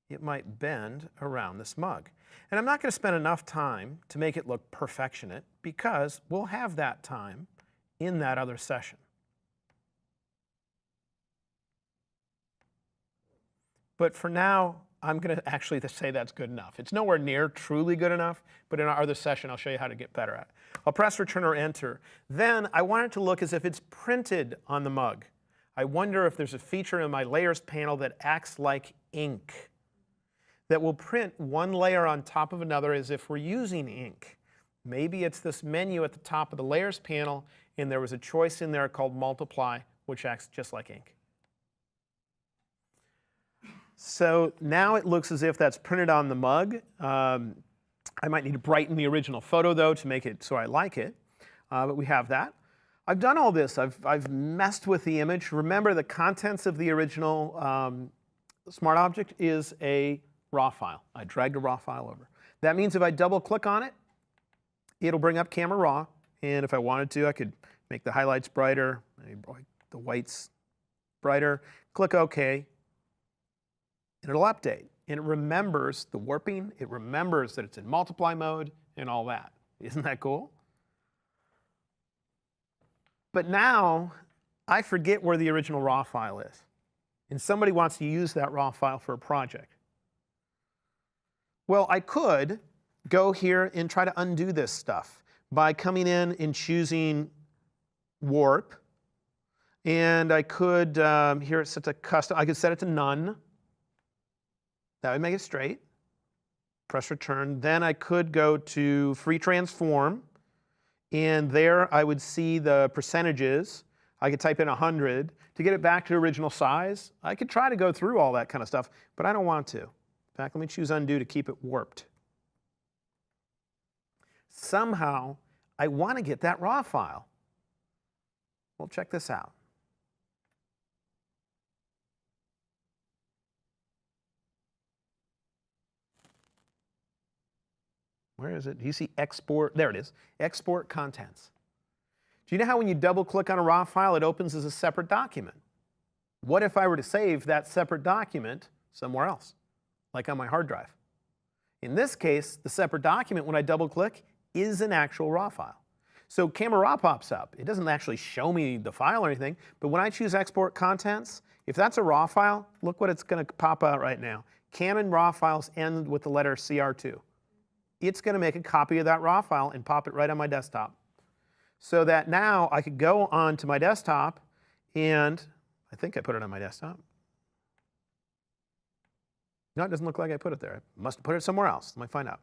it might bend around this mug. And I'm not going to spend enough time to make it look perfectionate because we'll have that time in that other session. But for now, I'm going to actually say that's good enough. It's nowhere near truly good enough, but in our other session, I'll show you how to get better at it. I'll press Return or Enter. Then I want it to look as if it's printed on the mug. I wonder if there's a feature in my Layers panel that acts like ink, that will print one layer on top of another as if we're using ink. Maybe it's this menu at the top of the Layers panel, and there was a choice in there called Multiply, which acts just like ink. So now it looks as if that's printed on the mug. I might need to brighten the original photo, though, to make it so I like it. But we have that. I've done all this. I've messed with the image. Remember, the contents of the original Smart Object is a raw file. I dragged a raw file over. That means if I double-click on it, it'll bring up Camera Raw. And if I wanted to, I could make the highlights brighter, maybe the whites brighter. Click OK. And it'll update. And it remembers the warping. It remembers that it's in multiply mode and all that. Isn't that cool? But now I forget where the original raw file is. And somebody wants to use that raw file for a project. Well, I could go here and try to undo this stuff by coming in and choosing warp. And I could, here it's set to custom, I could set it to none. That would make it straight. Press return. Then I could go to free transform. And there I would see the percentages. I could type in 100 to get it back to original size. I could try to go through all that kind of stuff, but I don't want to. In fact, let me choose undo to keep it warped. Somehow, I want to get that raw file. Well, check this out. Where is it? Do you see export? There it is. Export contents. Do you know how when you double click on a raw file, it opens as a separate document? What if I were to save that separate document somewhere else, like on my hard drive? In this case, the separate document, when I double click, is an actual raw file. So Camera Raw pops up. It doesn't actually show me the file or anything, but when I choose export contents, if that's a raw file, look what it's going to pop out right now. Canon raw files end with the letter CR2. It's going to make a copy of that raw file and pop it right on my desktop. So that now I could go onto my desktop, and I think I put it on my desktop. No, it doesn't look like I put it there. I must have put it somewhere else. Let me find out.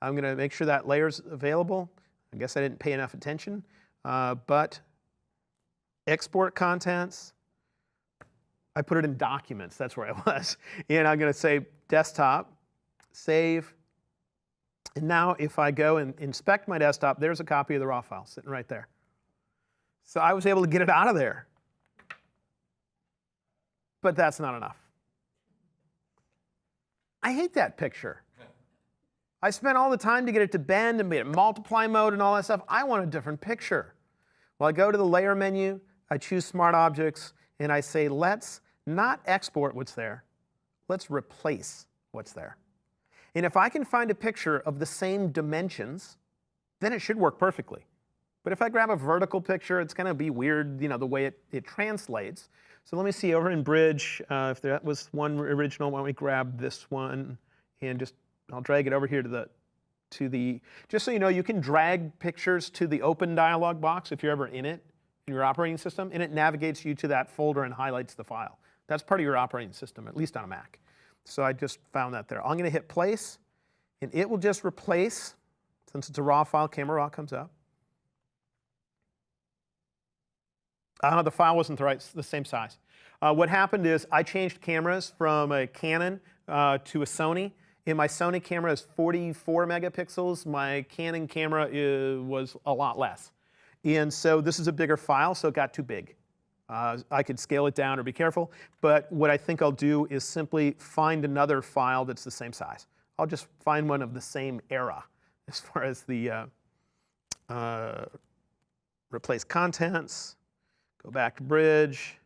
I'm going to make sure that layer's available. I guess I didn't pay enough attention. But export contents, I put it in documents. That's where I was. And I'm going to say desktop, save. And now if I go and inspect my desktop, there's a copy of the raw file sitting right there. So I was able to get it out of there. But that's not enough. I hate that picture. I spent all the time to get it to bend and be in multiply mode and all that stuff. I want a different picture. Well, I go to the layer menu, I choose Smart Objects, and I say, let's not export what's there. Let's replace what's there. And if I can find a picture of the same dimensions, then it should work perfectly. But if I grab a vertical picture, it's going to be weird, the way it translates. So let me see over in Bridge, if that was one original, why don't we grab this one and I'll drag it over here to the, just so you know, you can drag pictures to the open dialog box if you're ever in it, in your operating system, and it navigates you to that folder and highlights the file. That's part of your operating system, at least on a Mac. So I just found that there. I'm going to hit place, and it will just replace, since it's a raw file, Camera Raw comes up. The file wasn't the same size. What happened is I changed cameras from a Canon to a Sony, and my Sony camera is 44 megapixels. My Canon camera was a lot less. And so this is a bigger file, so it got too big. I could scale it down or be careful, but what I think I'll do is simply find another file that's the same size. I'll just find one of the same era as far as the replace contents, go back to bridge.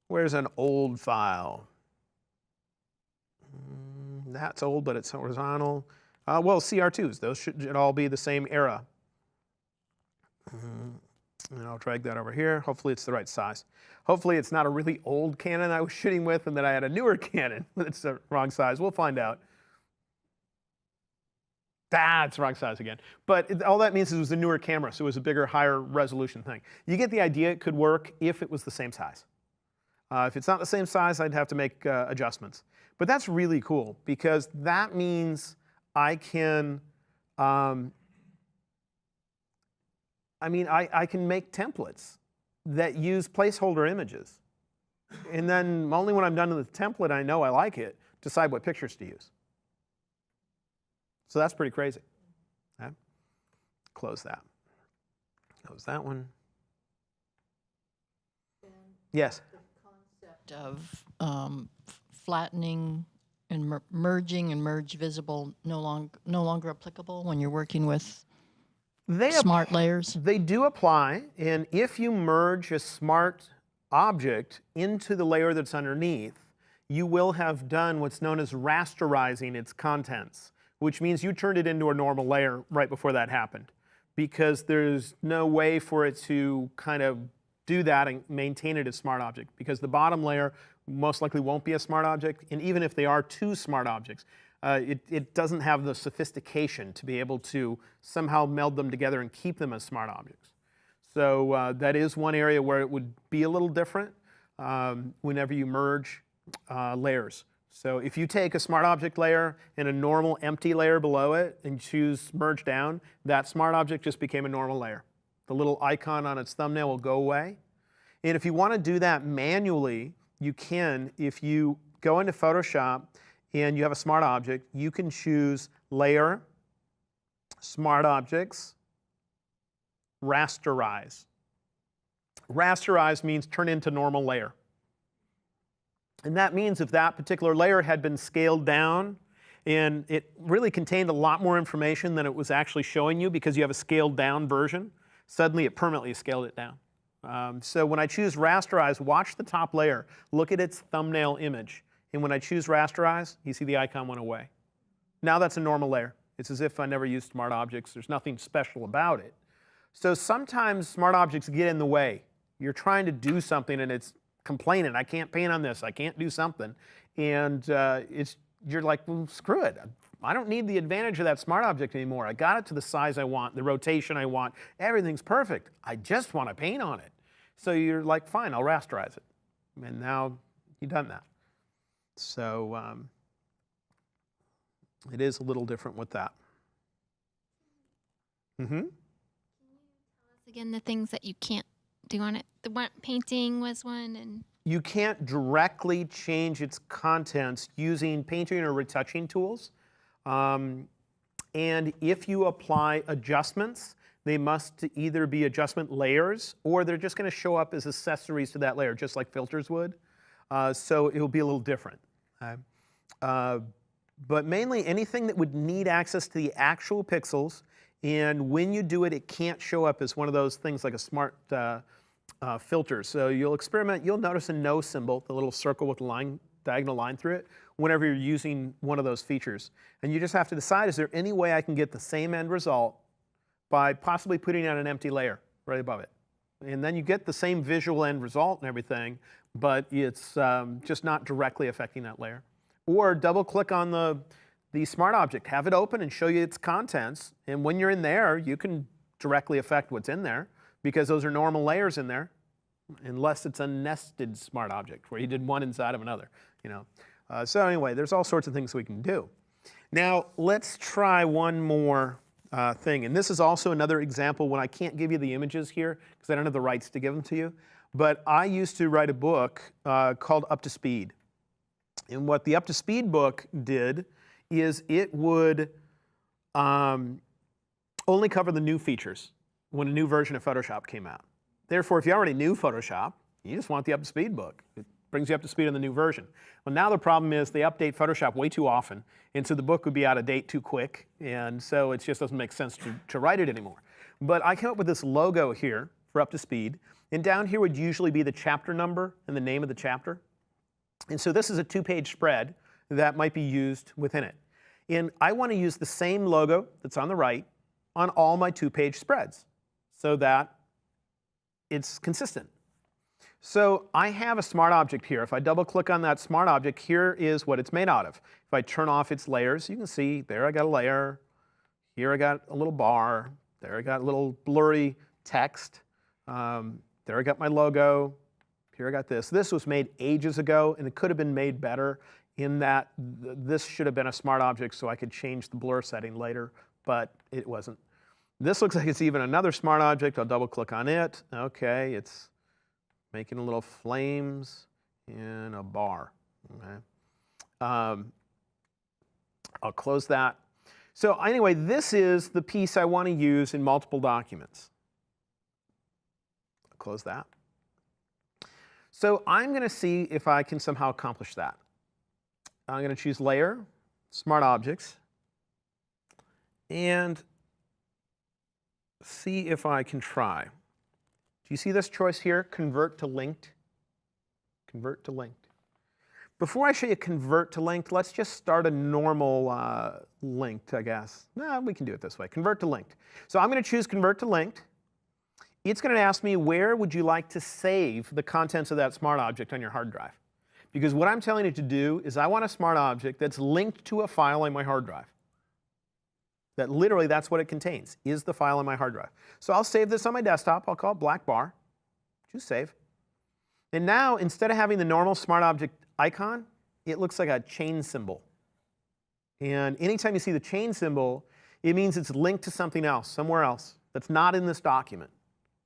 Where's an old file? That's old, but it's horizontal. Well, CR2s, those should all be the same era. And I'll drag that over here. Hopefully it's the right size. Hopefully it's not a really old Canon I was shooting with and that I had a newer Canon that's the wrong size. We'll find out. That's the wrong size again. But all that means is it was a newer camera, so it was a bigger, higher resolution thing. You get the idea. It could work if it was the same size. If it's not the same size, I'd have to make adjustments. But that's really cool because that means I can, I can make templates that use placeholder images. And then only when I'm done with the template, I know I like it, decide what pictures to use. So that's pretty crazy. Okay. Close that. Close that one. Yes? Of flattening and merging and merge visible no longer applicable when you're working with smart layers? They do apply, and if you merge a smart object into the layer that's underneath, you will have done what's known as rasterizing its contents, which means you turned it into a normal layer right before that happened, because there's no way for it to kind of do that and maintain it as smart object, because the bottom layer most likely won't be a smart object, and even if they are two smart objects, it doesn't have the sophistication to be able to somehow meld them together and keep them as smart objects. So that is one area where it would be a little different whenever you merge layers. So if you take a smart object layer and a normal empty layer below it and choose merge down, that smart object just became a normal layer. The little icon on its thumbnail will go away. And if you want to do that manually, you can. If you go into Photoshop and you have a smart object, you can choose Layer, Smart Objects, Rasterize. Rasterize means turn into normal layer. And that means if that particular layer had been scaled down and it really contained a lot more information than it was actually showing you because you have a scaled down version, suddenly it permanently scaled it down. So when I choose Rasterize, watch the top layer. Look at its thumbnail image. And when I choose Rasterize, you see the icon went away. Now that's a normal layer. It's as if I never used smart objects. There's nothing special about it. So sometimes smart objects get in the way. You're trying to do something and it's complaining, I can't paint on this, I can't do something. And you're like, well, screw it. I don't need the advantage of that smart object anymore. I got it to the size I want, the rotation I want. Everything's perfect. I just want to paint on it. So you're like, fine, I'll rasterize it. And now you've done that. So it is a little different with that. Again, the things that you can't do on it. The one painting was one, and you can't directly change its contents using painting or retouching tools. And if you apply adjustments, they must either be adjustment layers or they're just going to show up as accessories to that layer, just like filters would. So it will be a little different. But mainly anything that would need access to the actual pixels, and when you do it, it can't show up as one of those things like a smart filter. So you'll experiment, you'll notice a no symbol, the little circle with the line, diagonal line through it, whenever you're using one of those features. And you just have to decide, is there any way I can get the same end result by possibly putting on an empty layer right above it? And then you get the same visual end result and everything, but it's just not directly affecting that layer. Or double click on the smart object, have it open and show you its contents. And when you're in there, you can directly affect what's in there because those are normal layers in there, unless it's a nested smart object where you did one inside of another. So anyway, there's all sorts of things we can do. Now let's try one more thing. And this is also another example when I can't give you the images here because I don't have the rights to give them to you. But I used to write a book called Up to Speed. And what the Up to Speed book did is it would only cover the new features when a new version of Photoshop came out. Therefore, if you already knew Photoshop, you just want the up-to-speed book. It brings you up to speed on the new version. Well, now the problem is they update Photoshop way too often, and so the book would be out of date too quick, and so it just doesn't make sense to write it anymore. But I came up with this logo here for up to speed, and down here would usually be the chapter number and the name of the chapter. And so this is a 2-page spread that might be used within it. And I want to use the same logo that's on the right on all my 2-page spreads so that it's consistent. So I have a smart object here. If I double click on that smart object, here is what it's made out of. If I turn off its layers, you can see there I got a layer. Here I got a little bar. There I got a little blurry text. There I got my logo. Here I got this. This was made ages ago, and it could have been made better in that this should have been a smart object so I could change the blur setting later, but it wasn't. This looks like it's even another smart object. I'll double click on it. Okay, it's making little flames in a bar. Okay. I'll close that. So anyway, this is the piece I want to use in multiple documents. I'll close that. So I'm going to see if I can somehow accomplish that. I'm going to choose Layer, Smart Objects, and see if I can try. Do you see this choice here? Convert to linked. Convert to linked. Before I show you convert to linked, let's just start a normal linked, I guess. No, we can do it this way. Convert to linked. So I'm going to choose convert to linked. It's going to ask me where would you like to save the contents of that smart object on your hard drive. Because what I'm telling it to do is I want a smart object that's linked to a file on my hard drive. That literally that's what it contains, is the file on my hard drive. So I'll save this on my desktop. I'll call it black bar. Choose save. And now instead of having the normal smart object icon, it looks like a chain symbol. And anytime you see the chain symbol, it means it's linked to something else, somewhere else, that's not in this document.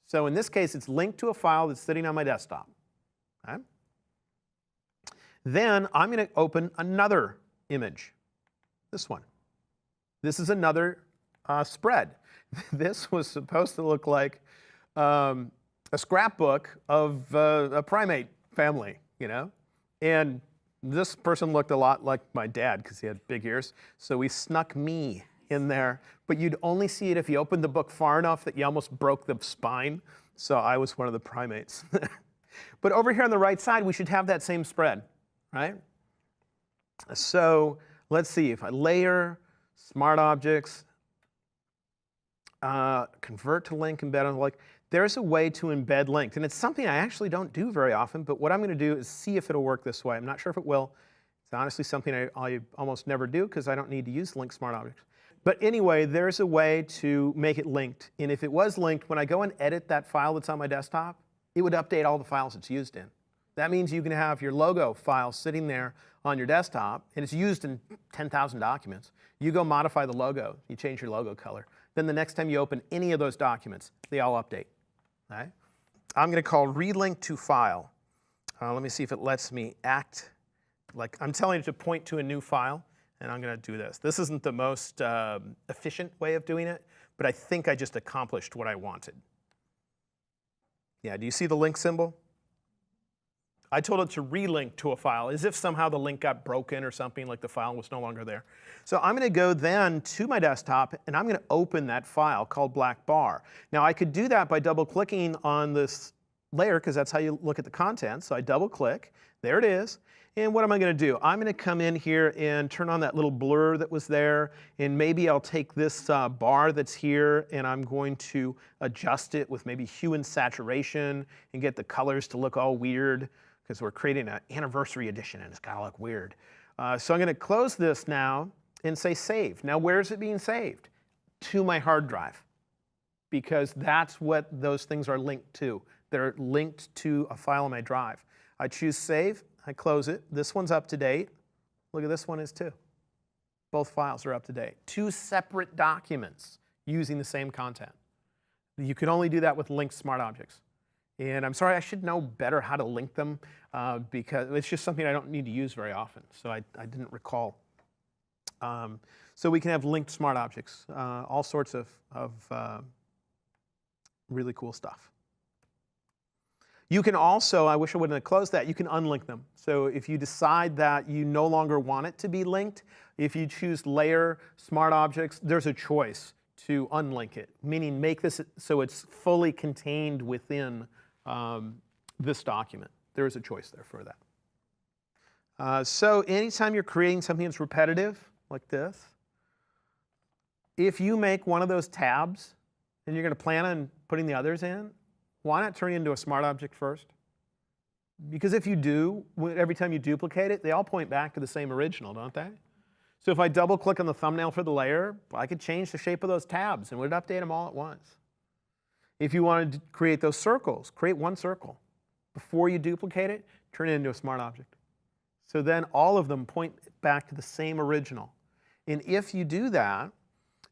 So in this case, it's linked to a file that's sitting on my desktop. Okay? Then I'm going to open another image, this one. This is another spread. This was supposed to look like a scrapbook of a primate family, you know? And this person looked a lot like my dad because he had big ears, so we snuck me in there. But you'd only see it if you opened the book far enough that you almost broke the spine. So I was one of the primates. But over here on the right side, we should have that same spread, right? So let's see, if I layer, smart objects, convert to link, embed on link, there's a way to embed linked. And it's something I actually don't do very often, but what I'm going to do is see if it'll work this way. I'm not sure if it will. It's honestly something I almost never do because I don't need to use link smart objects. But anyway, there's a way to make it linked. And if it was linked, when I go and edit that file that's on my desktop, it would update all the files it's used in. That means you can have your logo file sitting there on your desktop, and it's used in 10,000 documents. You go modify the logo. You change your logo color. Then the next time you open any of those documents, they all update. All right? I'm going to call relink to file. Let me see if it lets me act like I'm telling it to point to a new file, and I'm going to do this. This isn't the most efficient way of doing it, but I think I just accomplished what I wanted. Yeah, do you see the link symbol? I told it to relink to a file, as if somehow the link got broken or something, like the file was no longer there. So I'm going to go then to my desktop, and I'm going to open that file called black bar. Now, I could do that by double-clicking on this layer, because that's how you look at the content. So I double-click. There it is. And what am I going to do? I'm going to come in here and turn on that little blur that was there, and maybe I'll take this bar that's here, and I'm going to adjust it with maybe hue and saturation and get the colors to look all weird, because we're creating an anniversary edition and it's got to look weird. So I'm going to close this now and say save. Now where is it being saved? To my hard drive, because that's what those things are linked to. They're linked to a file on my drive. I choose save, I close it. This one's up to date. Look at this one is too. Both files are up to date. 2 separate documents using the same content. You can only do that with linked smart objects. And I'm sorry, I should know better how to link them because it's just something I don't need to use very often. So I didn't recall So we can have linked smart objects, all sorts of really cool stuff. You can also, I wish I wouldn't have closed that, you can unlink them. So if you decide that you no longer want it to be linked, if you choose layer smart objects, there's a choice to unlink it, meaning make this so it's fully contained within this document. There is a choice there for that. So anytime you're creating something that's repetitive, like this, if you make one of those tabs and you're going to plan on putting the others in, why not turn it into a smart object first? Because if you do, every time you duplicate it, they all point back to the same original, don't they? So if I double click on the thumbnail for the layer, I could change the shape of those tabs and would update them all at once. If you wanted to create those circles, create one circle. Before you duplicate it, turn it into a smart object. So then all of them point back to the same original. And if you do that,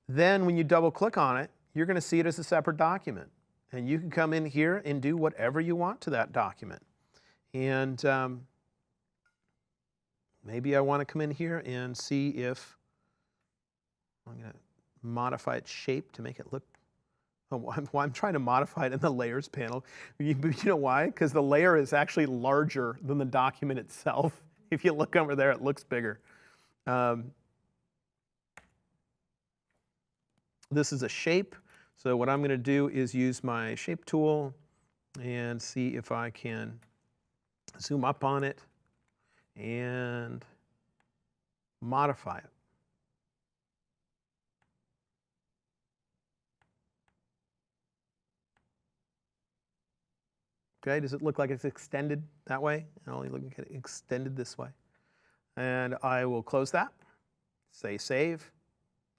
then when you double click on it, you're going to see it as a separate document. And you can come in here and do whatever you want to that document. And maybe I want to come in here and see if I'm going to modify its shape to make it look. Oh, I'm trying to modify it in the layers panel. You know why? Because the layer is actually larger than the document itself. If you look over there, it looks bigger. This is a shape. So what I'm going to do is use my shape tool and see if I can zoom up on it and modify it. Okay, does it look like it's extended that way? I only look at it extended this way. And I will close that, say save,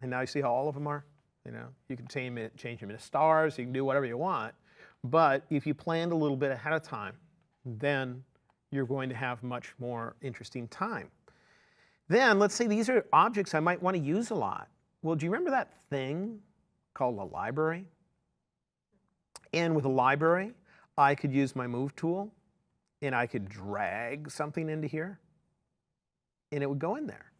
and now you see how all of them are. You know, you can change them into stars, you can do whatever you want, but if you planned a little bit ahead of time, then you're going to have much more interesting time. Then let's say these are objects I might want to use a lot. Well, do you remember that thing called a library? And with a library, I could use my move tool and I could drag something into here and it would go in there.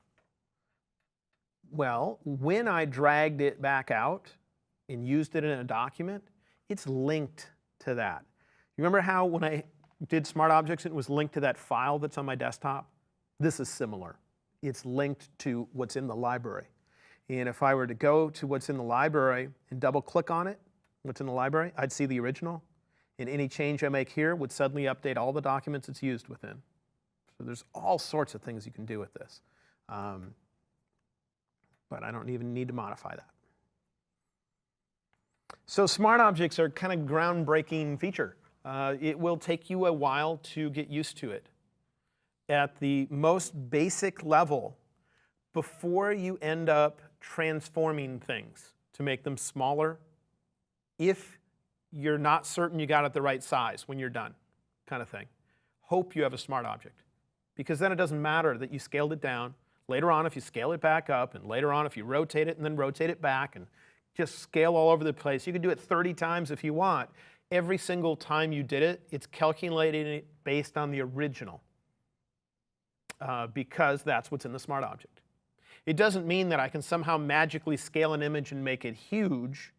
Well, when I dragged it back out and used it in a document, it's linked to that. You remember how when I did smart objects, it was linked to that file that's on my desktop? This is similar. It's linked to what's in the library. And if I were to go to what's in the library and double click on it, what's in the library, I'd see the original. And any change I make here would suddenly update all the documents it's used within. So there's all sorts of things you can do with this. But I don't even need to modify that. So smart objects are kind of groundbreaking feature. It will take you a while to get used to it. At the most basic level, before you end up transforming things to make them smaller, if you're not certain you got it the right size when you're done, kind of thing, hope you have a smart object. Because then it doesn't matter that you scaled it down. Later on, if you scale it back up, and later on, if you rotate it and then rotate it back, and just scale all over the place, you can do it 30 times if you want. Every single time you did it, it's calculating it based on the original, because that's what's in the smart object. It doesn't mean that I can somehow magically scale an image and make it huge.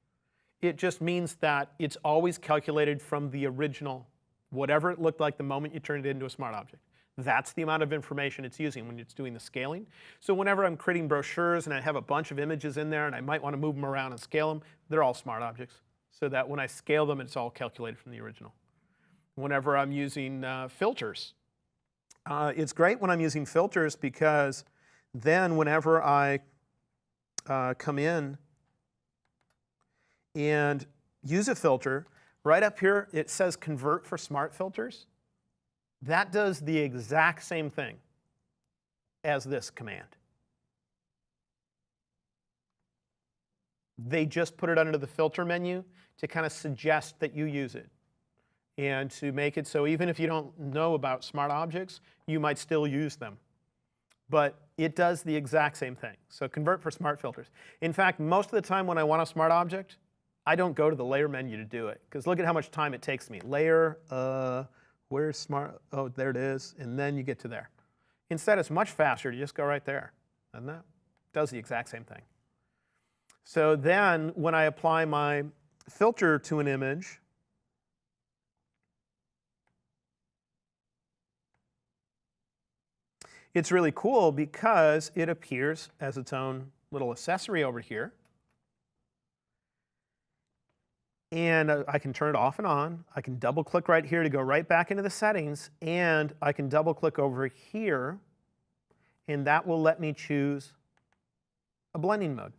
It just means that it's always calculated from the original, whatever it looked like the moment you turned it into a smart object. That's the amount of information it's using when it's doing the scaling. So whenever I'm creating brochures and I have a bunch of images in there and I might want to move them around and scale them, they're all smart objects. So that when I scale them, it's all calculated from the original. Whenever I'm using filters, it's great when I'm using filters because then whenever I come in and use a filter, right up here it says convert for smart filters. That does the exact same thing as this command. They just put it under the filter menu to kind of suggest that you use it and to make it so even if you don't know about smart objects, you might still use them. But it does the exact same thing. So convert for smart filters. In fact, most of the time when I want a smart object, I don't go to the layer menu to do it because look at how much time it takes me. Layer, where's smart? Oh, there it is. And then you get to there. Instead, it's much faster to just go right there, isn't it? Does the exact same thing. So then when I apply my filter to an image, it's really cool because it appears as its own little accessory over here. And I can turn it off and on. I can double click right here to go right back into the settings, and I can double click over here, and that will let me choose a blending mode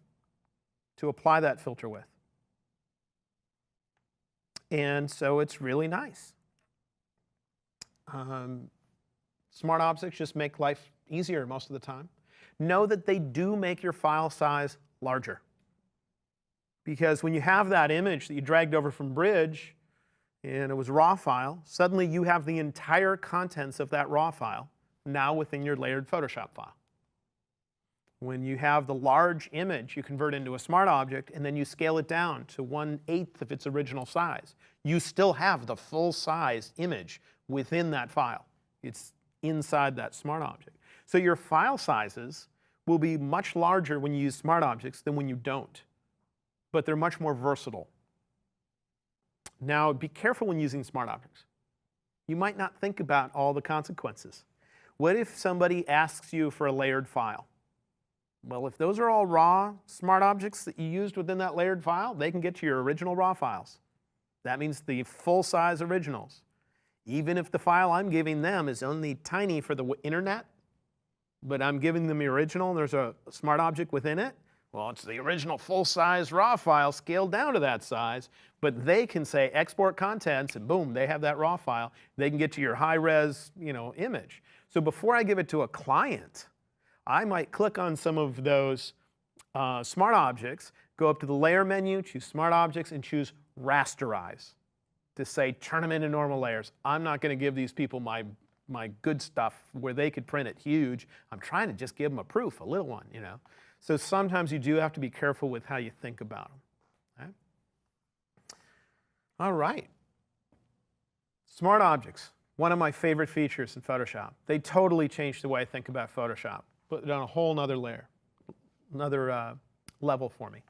to apply that filter with. And so it's really nice. Smart objects just make life easier most of the time. Know that they do make your file size larger. Because when you have that image that you dragged over from Bridge and it was a raw file, suddenly you have the entire contents of that raw file now within your layered Photoshop file. When you have the large image you convert into a smart object and then you scale it down to 1/8 of its original size, you still have the full size image within that file. It's inside that smart object. So your file sizes will be much larger when you use smart objects than when you don't. But they're much more versatile. Now, be careful when using smart objects. You might not think about all the consequences. What if somebody asks you for a layered file? Well, if those are all raw smart objects that you used within that layered file, they can get to your original raw files. That means the full-size originals. Even if the file I'm giving them is only tiny for the internet, but I'm giving them the original and there's a smart object within it, well, it's the original full-size raw file scaled down to that size, but they can say export contents, and boom, they have that raw file. They can get to your high-res, image. So before I give it to a client, I might click on some of those smart objects, go up to the Layer menu, choose Smart Objects, and choose Rasterize to say turn them into normal layers. I'm not going to give these people my good stuff where they could print it huge. I'm trying to just give them a proof, a little one, So sometimes you do have to be careful with how you think about them. Okay? All right. Smart objects, one of my favorite features in Photoshop. They totally changed the way I think about Photoshop, put it on a whole nother layer, another level for me.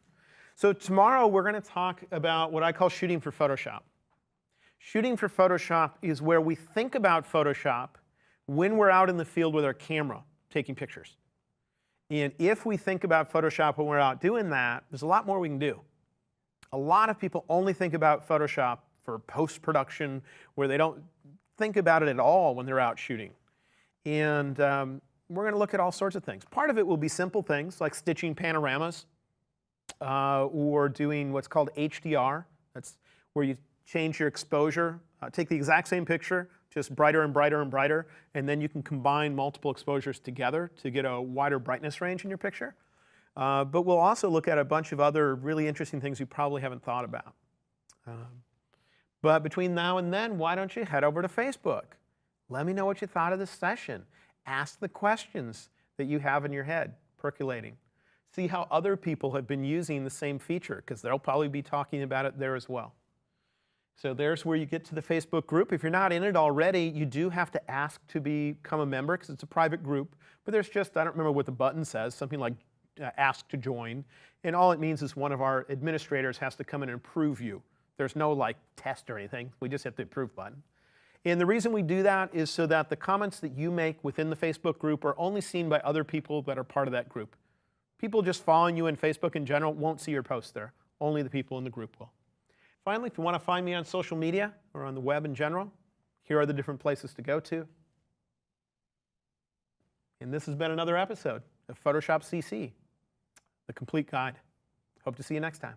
So tomorrow we're going to talk about what I call shooting for Photoshop. Shooting for Photoshop is where we think about Photoshop when we're out in the field with our camera taking pictures. And if we think about Photoshop when we're out doing that, there's a lot more we can do. A lot of people only think about Photoshop for post-production, where they don't think about it at all when they're out shooting. And we're going to look at all sorts of things. Part of it will be simple things like stitching panoramas or doing what's called HDR. That's where you change your exposure, take the exact same picture, just brighter and brighter and brighter, and then you can combine multiple exposures together to get a wider brightness range in your picture. But we'll also look at a bunch of other really interesting things you probably haven't thought about. But between now and then, why don't you head over to Facebook? Let me know what you thought of this session. Ask the questions that you have in your head percolating. See how other people have been using the same feature, because they'll probably be talking about it there as well. So there's where you get to the Facebook group. If you're not in it already, you do have to ask to become a member because it's a private group. But there's just, I don't remember what the button says, something like ask to join. And all it means is one of our administrators has to come in and approve you. There's no like test or anything. We just hit the approve button. And the reason we do that is so that the comments that you make within the Facebook group are only seen by other people that are part of that group. People just following you in Facebook in general won't see your posts there. Only the people in the group will. Finally, if you want to find me on social media or on the web in general, here are the different places to go to. And this has been another episode of Photoshop CC, the complete guide. Hope to see you next time.